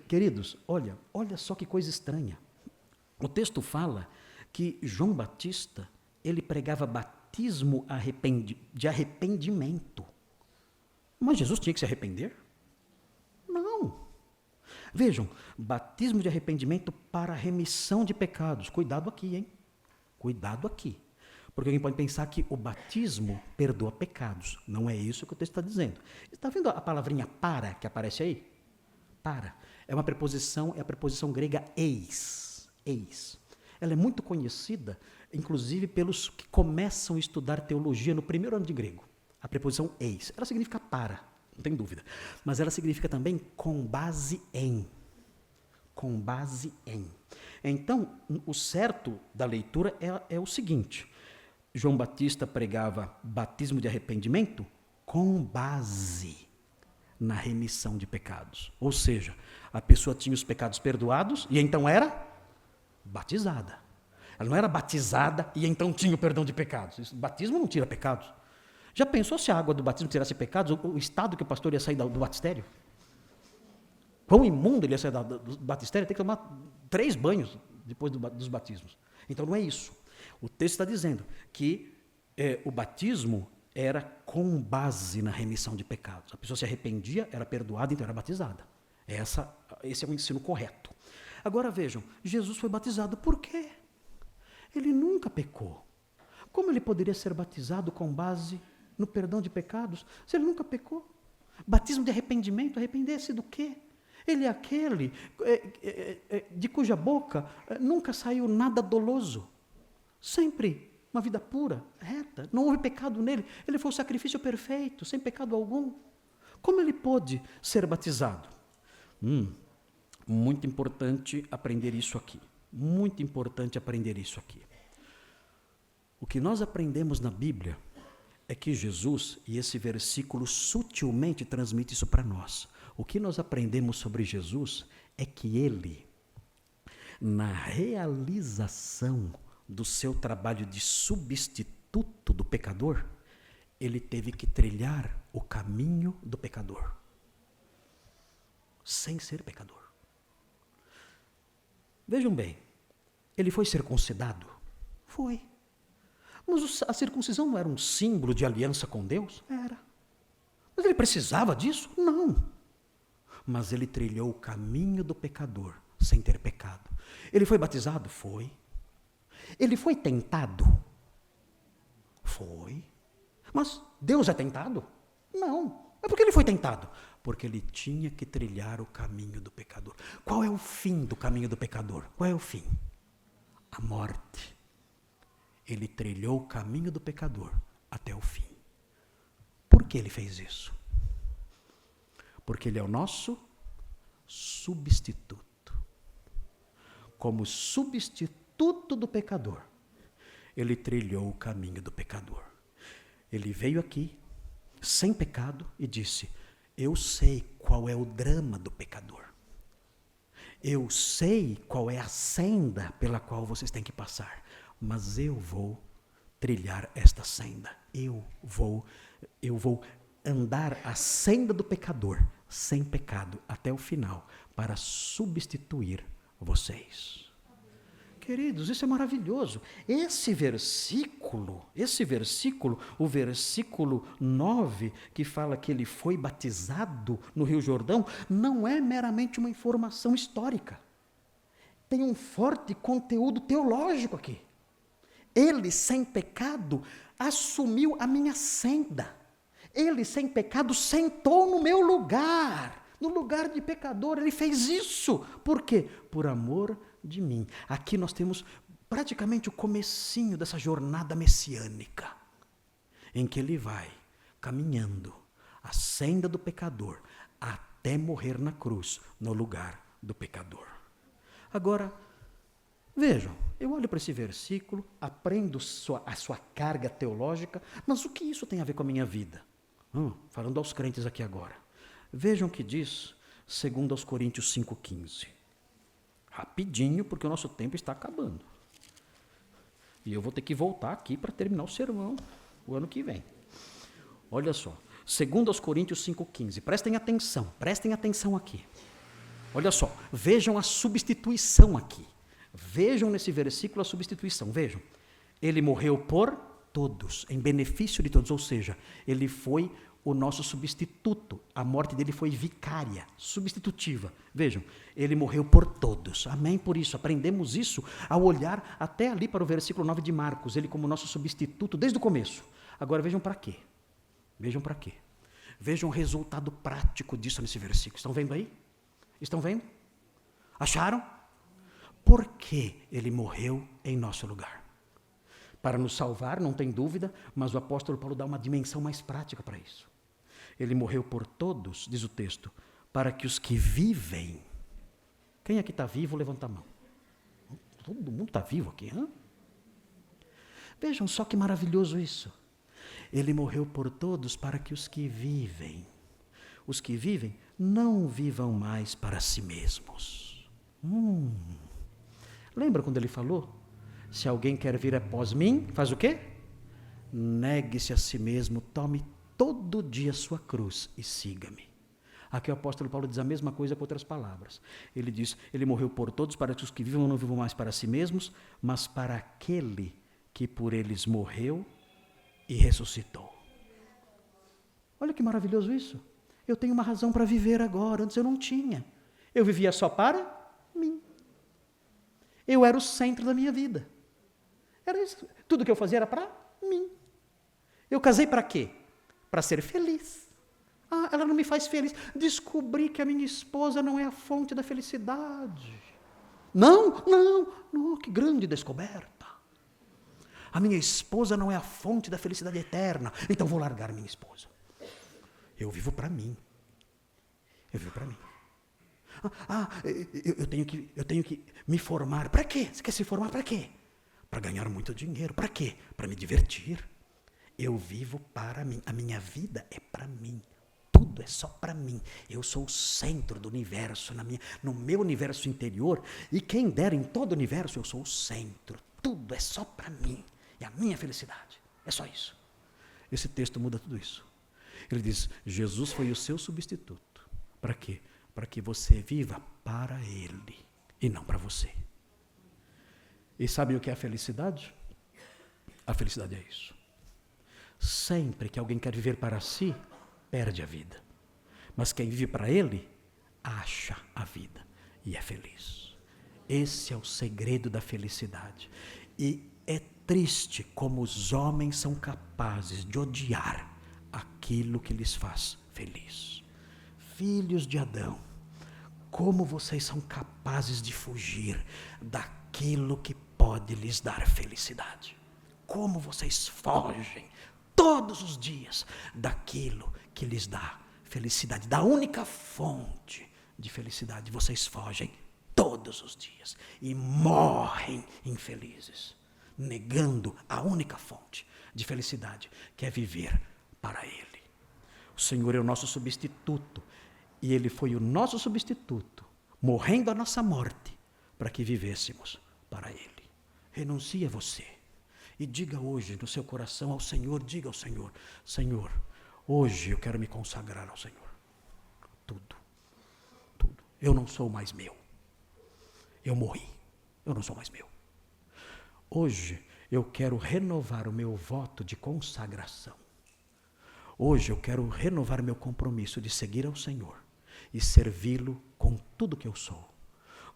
Queridos, olha só que coisa estranha. O texto fala que João Batista, ele pregava batismo de arrependimento. Mas Jesus tinha que se arrepender? Não. Vejam, batismo de arrependimento para remissão de pecados. Cuidado aqui, hein? Cuidado aqui. Porque alguém pode pensar que o batismo perdoa pecados. Não é isso que o texto está dizendo. Está vendo a palavrinha para que aparece aí? Para. É a preposição grega eis. Eis. Ela é muito conhecida, inclusive pelos que começam a estudar teologia no primeiro ano de grego. A preposição eis, ela significa para, não tem dúvida. Mas ela significa também com base em. Com base em. Então, o certo da leitura é o seguinte. João Batista pregava batismo de arrependimento com base na remissão de pecados. Ou seja, a pessoa tinha os pecados perdoados e então era batizada. Ela não era batizada e então tinha o perdão de pecados. Batismo não tira pecados. Já pensou se a água do batismo tirasse pecados, o estado que o pastor ia sair do batistério? Quão imundo ele ia ser do batistério, tem que tomar 3 banhos depois dos batismos. Então não é isso. O texto está dizendo que o batismo era com base na remissão de pecados. A pessoa se arrependia, era perdoada, então era batizada. Esse é o ensino correto. Agora vejam, Jesus foi batizado por quê? Ele nunca pecou. Como ele poderia ser batizado com base no perdão de pecados, se ele nunca pecou? Batismo de arrependimento, arrepender-se do quê? Ele é aquele de cuja boca nunca saiu nada doloso. Sempre uma vida pura, reta, não houve pecado nele. Ele foi o sacrifício perfeito, sem pecado algum. Como ele pôde ser batizado? Muito importante aprender isso aqui. Muito importante aprender isso aqui. O que nós aprendemos na Bíblia é que Jesus, e esse versículo sutilmente transmite isso para nós. O que nós aprendemos sobre Jesus é que ele, na realização do seu trabalho de substituto do pecador, ele teve que trilhar o caminho do pecador, sem ser pecador. Vejam bem, ele foi circuncidado? Foi. Mas a circuncisão não era um símbolo de aliança com Deus? Era. Mas ele precisava disso? Não. Mas ele trilhou o caminho do pecador, sem ter pecado. Ele foi batizado? Foi. Ele foi tentado? Foi. Mas Deus é tentado? Não. Mas por que ele foi tentado? Porque ele tinha que trilhar o caminho do pecador. Qual é o fim do caminho do pecador? Qual é o fim? A morte. Ele trilhou o caminho do pecador até o fim. Por que ele fez isso? Porque ele é o nosso substituto. Como substituto do pecador, ele trilhou o caminho do pecador. Ele veio aqui, sem pecado, e disse: eu sei qual é o drama do pecador. Eu sei qual é a senda pela qual vocês têm que passar. Mas eu vou trilhar esta senda. Eu vou andar a senda do pecador, sem pecado, até o final, para substituir vocês. Queridos, isso é maravilhoso. Esse versículo, o versículo 9, que fala que ele foi batizado no Rio Jordão, não é meramente uma informação histórica. Tem um forte conteúdo teológico aqui. Ele, sem pecado, assumiu a minha senda. Ele, sem pecado, sentou no meu lugar, no lugar de pecador. Ele fez isso. Por quê? Por amor de mim. Aqui nós temos praticamente o comecinho dessa jornada messiânica, em que ele vai caminhando a senda do pecador até morrer na cruz, no lugar do pecador. Agora, vejam, eu olho para esse versículo, aprendo a sua carga teológica, mas o que isso tem a ver com a minha vida? Falando aos crentes aqui agora. Vejam o que diz 2 Coríntios 5,15. Rapidinho, porque o nosso tempo está acabando. E eu vou ter que voltar aqui para terminar o sermão o ano que vem. Olha só, 2 Coríntios 5,15. Prestem atenção aqui. Olha só, vejam a substituição aqui. Vejam nesse versículo a substituição. Vejam, ele morreu por todos, em benefício de todos. Ou seja, ele foi o nosso substituto. A morte dele foi vicária, substitutiva. Vejam, ele morreu por todos. Amém? Por isso, aprendemos isso ao olhar até ali para o versículo 9 de Marcos. Ele como nosso substituto desde o começo. Agora vejam para quê. Vejam para quê. Vejam o resultado prático disso nesse versículo. Estão vendo aí? Estão vendo? Acharam? Por que ele morreu em nosso lugar? Para nos salvar, não tem dúvida, mas o apóstolo Paulo dá uma dimensão mais prática para isso. Ele morreu por todos, diz o texto, para que os que vivem... Quem aqui está vivo, levanta a mão. Todo mundo está vivo aqui, hein? Vejam só que maravilhoso isso. Ele morreu por todos para que os que vivem não vivam mais para si mesmos. Lembra quando ele falou? Se alguém quer vir após mim, faz o quê? Negue-se a si mesmo, tome todo dia a sua cruz e siga-me. Aqui o apóstolo Paulo diz a mesma coisa com outras palavras. Ele diz, ele morreu por todos, para que os que vivam não vivam mais para si mesmos, mas para aquele que por eles morreu e ressuscitou. Olha que maravilhoso isso. Eu tenho uma razão para viver agora, antes eu não tinha. Eu vivia só para mim. Eu era o centro da minha vida. Era isso. Tudo que eu fazia era para mim. Eu casei para quê? Para ser feliz. Ah, ela não me faz feliz. Descobri que a minha esposa não é a fonte da felicidade. Não, que grande descoberta. A minha esposa não é a fonte da felicidade eterna. Então vou largar minha esposa. Eu vivo para mim. Eu vivo para mim. Eu tenho que me formar. Para quê? Você quer se formar para quê? Para ganhar muito dinheiro. Para quê? Para me divertir. Eu vivo para mim. A minha vida é para mim. Tudo é só para mim. Eu sou o centro do universo, no meu universo interior. E quem dera em todo o universo, eu sou o centro. Tudo é só para mim. E a minha felicidade. É só isso. Esse texto muda tudo isso. Ele diz, Jesus foi o seu substituto. Para quê? Para que você viva para Ele e não para você. E sabe o que é a felicidade? A felicidade é isso. Sempre que alguém quer viver para si, perde a vida. Mas quem vive para Ele, acha a vida e é feliz. Esse é o segredo da felicidade. E é triste como os homens são capazes de odiar aquilo que lhes faz feliz. Filhos de Adão, como vocês são capazes de fugir daquilo que pode lhes dar felicidade. Como vocês fogem todos os dias daquilo que lhes dá felicidade. Da única fonte de felicidade, vocês fogem todos os dias e morrem infelizes, negando a única fonte de felicidade, que é viver para Ele. O Senhor é o nosso substituto, e Ele foi o nosso substituto, morrendo a nossa morte, para que vivêssemos para Ele. Renuncie a você, e diga hoje no seu coração ao Senhor, diga ao Senhor, Senhor, hoje eu quero me consagrar ao Senhor. Tudo. Eu não sou mais meu. Eu morri, eu não sou mais meu. Hoje eu quero renovar o meu voto de consagração. Hoje eu quero renovar meu compromisso de seguir ao Senhor e servi-lo com tudo que eu sou,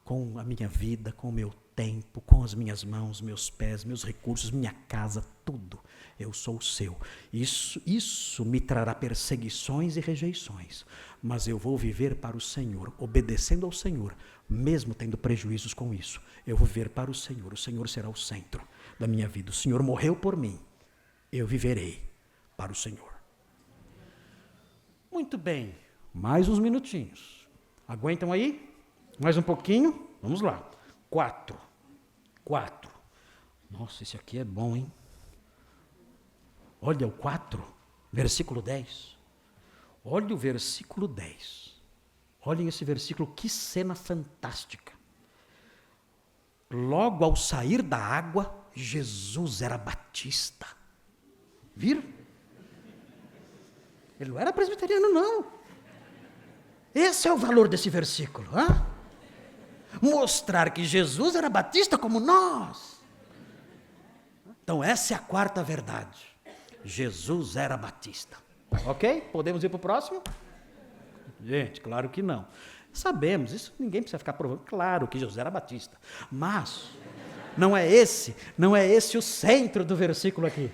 com a minha vida, com o meu tempo, com as minhas mãos, meus pés, meus recursos, minha casa, tudo. Eu sou o seu. Isso me trará perseguições e rejeições, mas eu vou viver para o Senhor, obedecendo ao Senhor, mesmo tendo prejuízos com isso. Eu vou viver para o Senhor será o centro da minha vida. O Senhor morreu por mim, eu viverei para o Senhor. Muito bem, mais uns minutinhos. Aguentam aí? Mais um pouquinho? Vamos lá. 4. Nossa, esse aqui é bom, hein? Olha o 4, versículo 10. Olha o versículo 10. Olhem esse versículo, que cena fantástica. Logo ao sair da água, Jesus era batista. Viram? Ele não era presbiteriano, não. Esse é o valor desse versículo. Mostrar que Jesus era batista como nós. Então essa é a quarta verdade. Jesus era batista. Ok? Podemos ir para o próximo? Gente, claro que não. Sabemos, isso ninguém precisa ficar provando. Claro que Jesus era batista. Mas não é esse o centro do versículo aqui.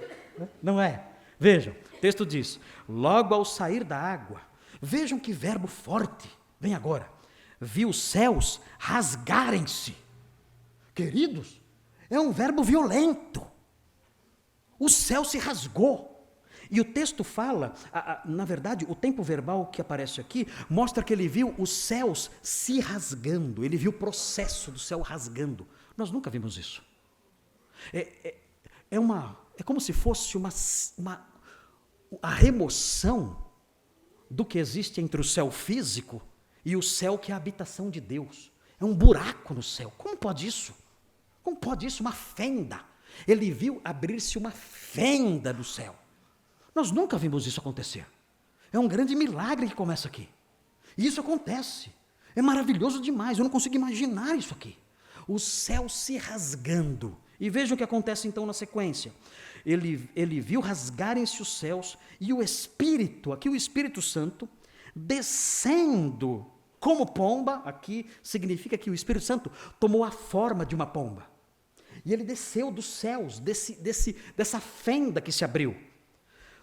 Não é. Vejam, o texto diz, logo ao sair da água, vejam que verbo forte, vem agora, viu os céus rasgarem-se. Queridos, é um verbo violento. O céu se rasgou. E o texto fala, na verdade, o tempo verbal que aparece aqui, mostra que ele viu os céus se rasgando, ele viu o processo do céu rasgando. Nós nunca vimos isso. É como se fosse a remoção do que existe entre o céu físico e o céu que é a habitação de Deus. É um buraco no céu. Como pode isso? Como pode isso? Uma fenda. Ele viu abrir-se uma fenda no céu. Nós nunca vimos isso acontecer. É um grande milagre que começa aqui. E isso acontece. É maravilhoso demais, eu não consigo imaginar isso aqui. O céu se rasgando. E vejam o que acontece então na sequência. Ele viu rasgarem-se os céus e o Espírito, aqui o Espírito Santo, descendo como pomba, aqui significa que o Espírito Santo tomou a forma de uma pomba. E ele desceu dos céus, dessa fenda que se abriu,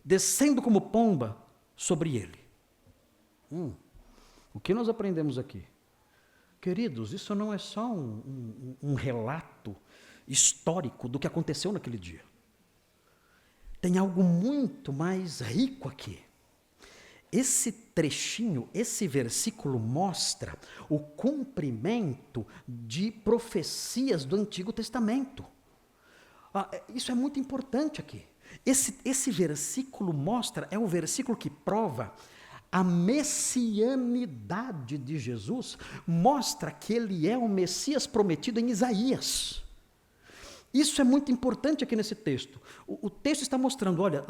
descendo como pomba sobre ele. O que nós aprendemos aqui? Queridos, isso não é só um relato histórico do que aconteceu naquele dia. Tem algo muito mais rico aqui. Esse trechinho, esse versículo mostra o cumprimento de profecias do Antigo Testamento. Isso é muito importante aqui. Esse versículo mostra, é o versículo que prova a messianidade de Jesus, mostra que ele é o Messias prometido em Isaías. Isso é muito importante aqui nesse texto. O texto está mostrando, olha,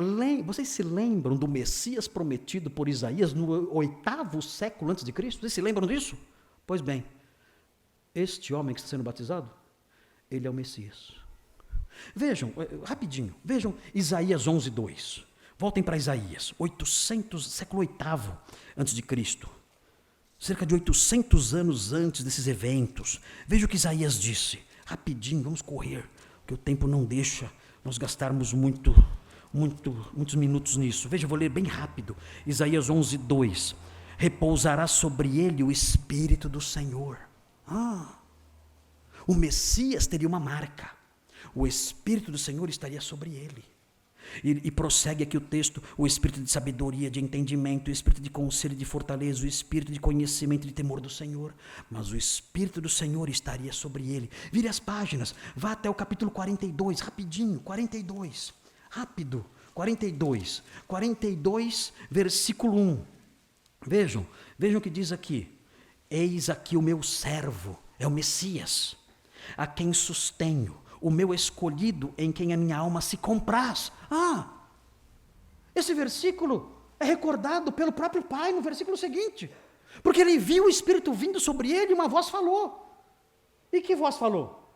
vocês se lembram do Messias prometido por Isaías no 8º século antes de Cristo? Vocês se lembram disso? Pois bem, este homem que está sendo batizado, ele é o Messias. Vejam, rapidinho, vejam Isaías 11:2. Voltem para Isaías, século 8º antes de Cristo. Cerca de 800 anos antes desses eventos. Veja o que Isaías disse. Rapidinho, vamos correr, porque o tempo não deixa nós gastarmos muitos minutos nisso. Veja, eu vou ler bem rápido. Isaías 11:2. Repousará sobre ele o Espírito do Senhor. O Messias teria uma marca. O Espírito do Senhor estaria sobre ele. E prossegue aqui o texto: o Espírito de sabedoria, de entendimento, o Espírito de conselho e de fortaleza, o Espírito de conhecimento e de temor do Senhor. Mas o Espírito do Senhor estaria sobre ele. Vire as páginas, vá até o capítulo 42, rapidinho, 42, rápido, 42, versículo 1. Vejam o que diz aqui. Eis aqui o meu servo, é o Messias, a quem sustenho, o meu escolhido, em quem a minha alma se compraz. Esse versículo é recordado pelo próprio Pai no versículo seguinte. Porque ele viu o Espírito vindo sobre ele e uma voz falou. E que voz falou?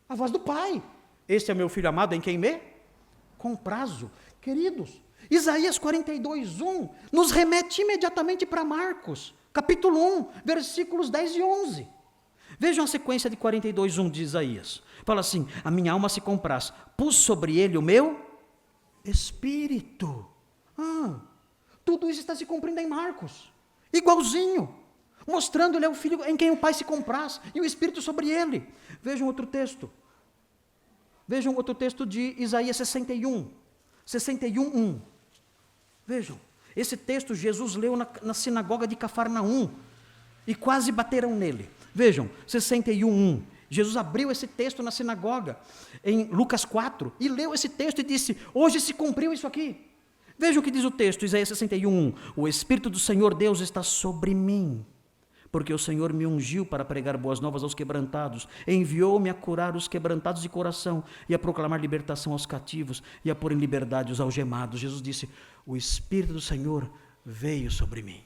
A voz do Pai. Este é meu filho amado, em quem me comprazo. Queridos, Isaías 42:1 nos remete imediatamente para Marcos, capítulo 1, versículos 10 e 11. Vejam a sequência de 42:1 de Isaías. Fala assim: a minha alma se compraz, pus sobre ele o meu Espírito. Tudo isso está se cumprindo em Marcos, igualzinho, mostrando ele é o filho em quem o Pai se compraz, e o Espírito sobre ele. Vejam outro texto de Isaías 61:1. Vejam, esse texto Jesus leu na sinagoga de Cafarnaum, e quase bateram nele. Vejam, 61:1. Jesus abriu esse texto na sinagoga, em Lucas 4, e leu esse texto e disse: hoje se cumpriu isso aqui. Vejam o que diz o texto, Isaías 61:1. O Espírito do Senhor Deus está sobre mim, porque o Senhor me ungiu para pregar boas novas aos quebrantados, enviou-me a curar os quebrantados de coração, e a proclamar libertação aos cativos, e a pôr em liberdade os algemados. Jesus disse: o Espírito do Senhor veio sobre mim.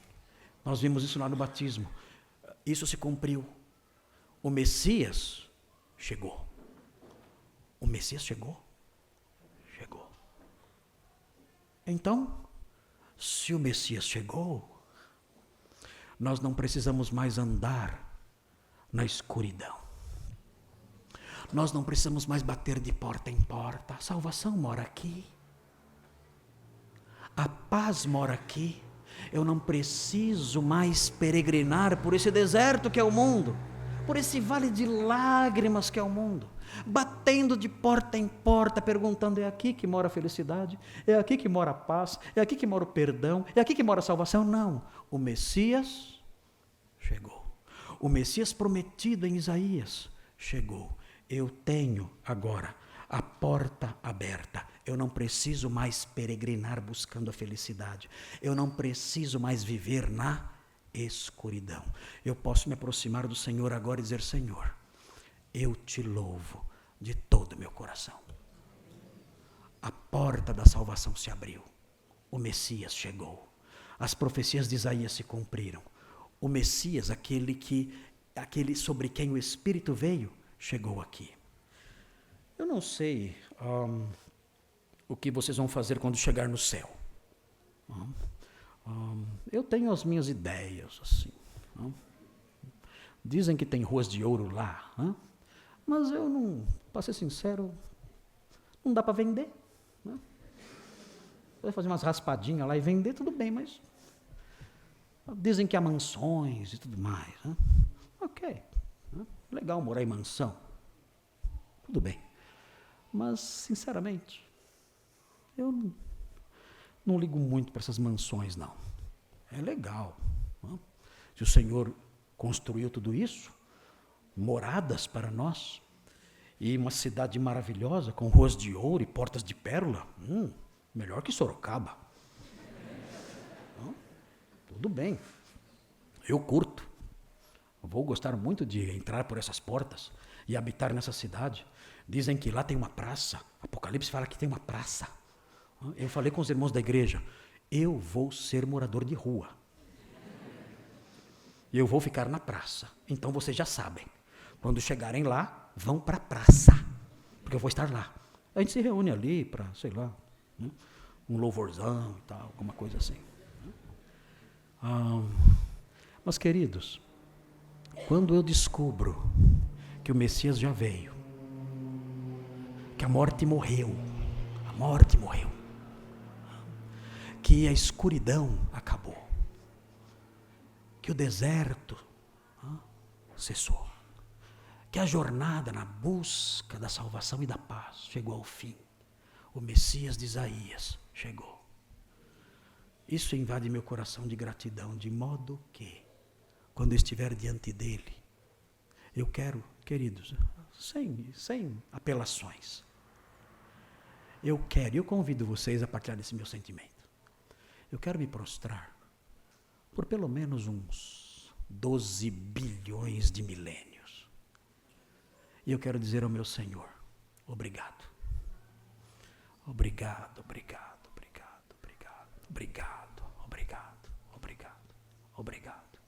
Nós vimos isso lá no batismo. Isso se cumpriu. O Messias chegou. O Messias chegou? Chegou. Então, se o Messias chegou, nós não precisamos mais andar na escuridão. Nós não precisamos mais bater de porta em porta. A salvação mora aqui. A paz mora aqui. Eu não preciso mais peregrinar por esse deserto que é o mundo, por esse vale de lágrimas que é o mundo, batendo de porta em porta, perguntando: é aqui que mora a felicidade? É aqui que mora a paz? É aqui que mora o perdão? É aqui que mora a salvação? Não, o Messias chegou. O Messias prometido em Isaías chegou. Eu tenho agora a porta aberta. Eu não preciso mais peregrinar buscando a felicidade. Eu não preciso mais viver na escuridão. Eu posso me aproximar do Senhor agora e dizer: Senhor, eu te louvo de todo o meu coração. A porta da salvação se abriu. O Messias chegou. As profecias de Isaías se cumpriram. o Messias, aquele sobre quem o Espírito veio, chegou aqui. Eu não sei o que vocês vão fazer quando chegar no céu. Eu tenho as minhas ideias, assim. Dizem que tem ruas de ouro lá, mas eu não, para ser sincero, não dá para vender. Vai fazer umas raspadinhas lá e vender, tudo bem, mas dizem que há mansões e tudo mais. Ok, legal morar em mansão, tudo bem. Mas, sinceramente, eu não ligo muito para essas mansões, não. É legal. Se o Senhor construiu tudo isso, moradas para nós, e uma cidade maravilhosa, com ruas de ouro e portas de pérola, melhor que Sorocaba. Tudo bem, eu curto. Vou gostar muito de entrar por essas portas e habitar nessa cidade. Dizem que lá tem uma praça. Apocalipse fala que tem uma praça. Eu falei com os irmãos da igreja, eu vou ser morador de rua. E eu vou ficar na praça. Então vocês já sabem. Quando chegarem lá, vão para a praça. Porque eu vou estar lá. A gente se reúne ali para, sei lá, um louvorzão e tal, alguma coisa assim. Mas, queridos, quando eu descubro que o Messias já veio, que a morte morreu, que a escuridão acabou, que o deserto cessou, que a jornada na busca da salvação e da paz chegou ao fim, o Messias de Isaías chegou. Isso invade meu coração de gratidão, de modo que, quando eu estiver diante dele, eu quero, queridos, sem apelações, eu convido vocês a partilhar desse meu sentimento. Eu quero me prostrar por pelo menos uns 12 bilhões de milênios. E eu quero dizer ao meu Senhor, obrigado. Obrigado, obrigado, obrigado, obrigado, obrigado, obrigado, obrigado, obrigado,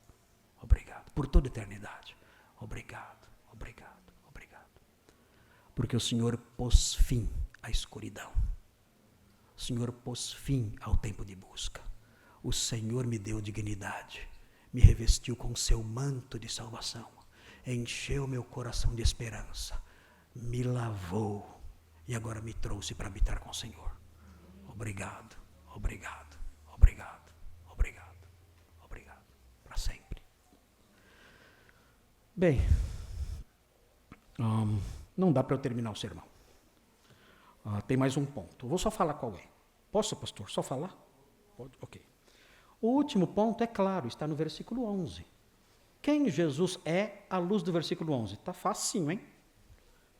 obrigado, por toda a eternidade. Obrigado, obrigado, obrigado. Porque o Senhor pôs fim à escuridão. O Senhor pôs fim ao tempo de busca. O Senhor me deu dignidade, me revestiu com seu manto de salvação, encheu meu coração de esperança, me lavou e agora me trouxe para habitar com o Senhor. Obrigado, obrigado, obrigado, obrigado, obrigado, para sempre. Bem, não dá para eu terminar o sermão. Tem mais um ponto. Eu vou só falar qual é. Posso, pastor, só falar? Pode? Ok. O último ponto é claro, está no versículo 11. Quem Jesus é à luz do versículo 11? Está facinho, hein?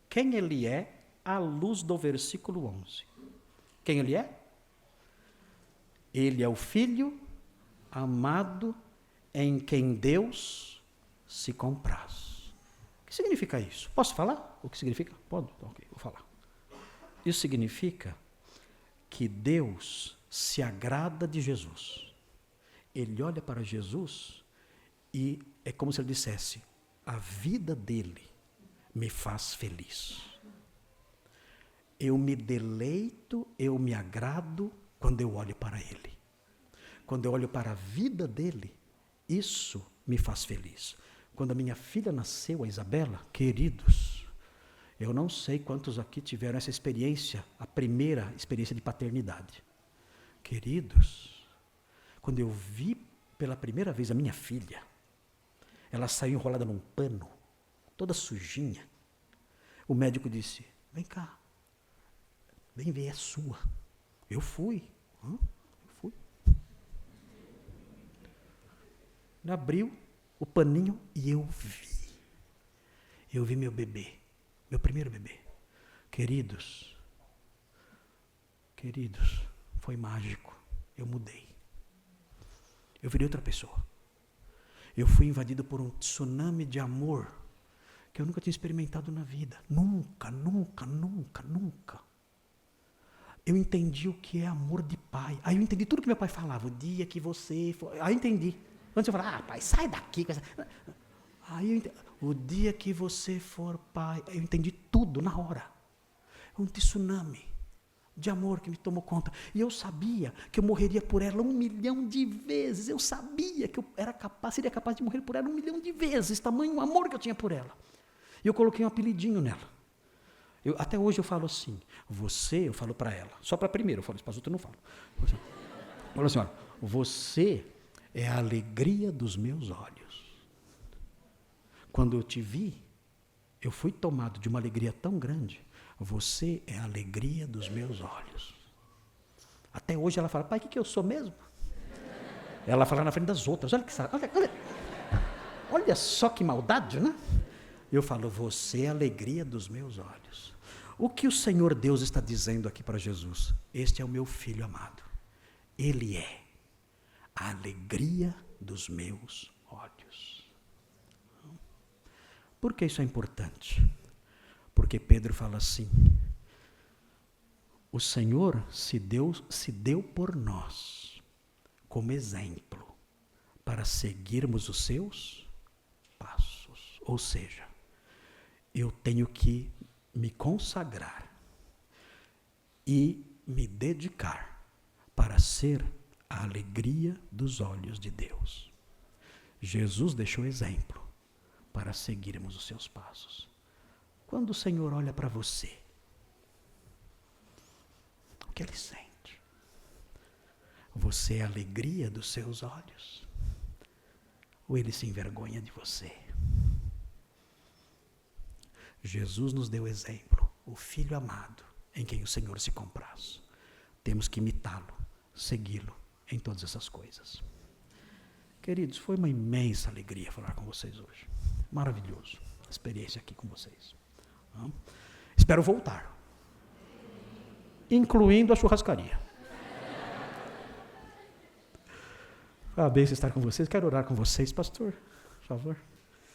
Quem ele é à luz do versículo 11? Quem ele é? Ele é o Filho amado em quem Deus se compraz. O que significa isso? Posso falar? O que significa? Pode? Ok, vou falar. Isso significa que Deus se agrada de Jesus. Ele olha para Jesus e é como se ele dissesse, a vida dele me faz feliz. Eu me deleito, eu me agrado quando eu olho para ele. Quando eu olho para a vida dele, isso me faz feliz. Quando a minha filha nasceu, a Isabela, queridos, eu não sei quantos aqui tiveram essa experiência, a primeira experiência de paternidade. Queridos, quando eu vi pela primeira vez a minha filha, ela saiu enrolada num pano, toda sujinha. O médico disse, vem cá, vem ver, é sua. Eu fui. Ele abriu o paninho e eu vi. Eu vi meu bebê, meu primeiro bebê. Queridos, foi mágico. Eu mudei. Eu virei outra pessoa. Eu fui invadido por um tsunami de amor que eu nunca tinha experimentado na vida. Nunca. Eu entendi o que é amor de pai. Aí eu entendi tudo que meu pai falava. O dia que você... Aí eu entendi. Antes eu falava, pai, sai daqui. Aí o dia que você for pai, eu entendi tudo na hora. Um tsunami de amor que me tomou conta. E eu sabia que eu morreria por ela 1 milhão de vezes. Eu sabia que eu seria capaz de morrer por ela 1 milhão de vezes. Tamanho amor que eu tinha por ela. E eu coloquei um apelidinho nela. Até hoje eu falo assim, eu falo para ela, só para a primeira, eu falo isso para as outras eu não falo. Eu falo assim, olha, você é a alegria dos meus olhos. Quando eu te vi, eu fui tomado de uma alegria tão grande. Você é a alegria dos meus olhos. Até hoje ela fala, pai, o que eu sou mesmo? Ela fala na frente das outras, olha só que maldade, né? Eu falo, você é a alegria dos meus olhos. O que o Senhor Deus está dizendo aqui para Jesus? Este é o meu filho amado. Ele é a alegria dos meus olhos. Por que isso é importante? Porque Pedro fala assim, o Senhor se deu por nós como exemplo para seguirmos os seus passos. Ou seja, eu tenho que me consagrar e me dedicar para ser a alegria dos olhos de Deus. Jesus deixou exemplo para seguirmos os seus passos. Quando o Senhor olha para você, o que Ele sente? Você é a alegria dos seus olhos? Ou Ele se envergonha de você? Jesus nos deu exemplo, o Filho amado, em quem o Senhor se compraz. Temos que imitá-lo, segui-lo em todas essas coisas. Queridos, foi uma imensa alegria falar com vocês hoje. Maravilhoso, experiência aqui com vocês. Espero voltar, incluindo a churrascaria. A bênção estar com vocês. Quero orar com vocês, pastor, por favor.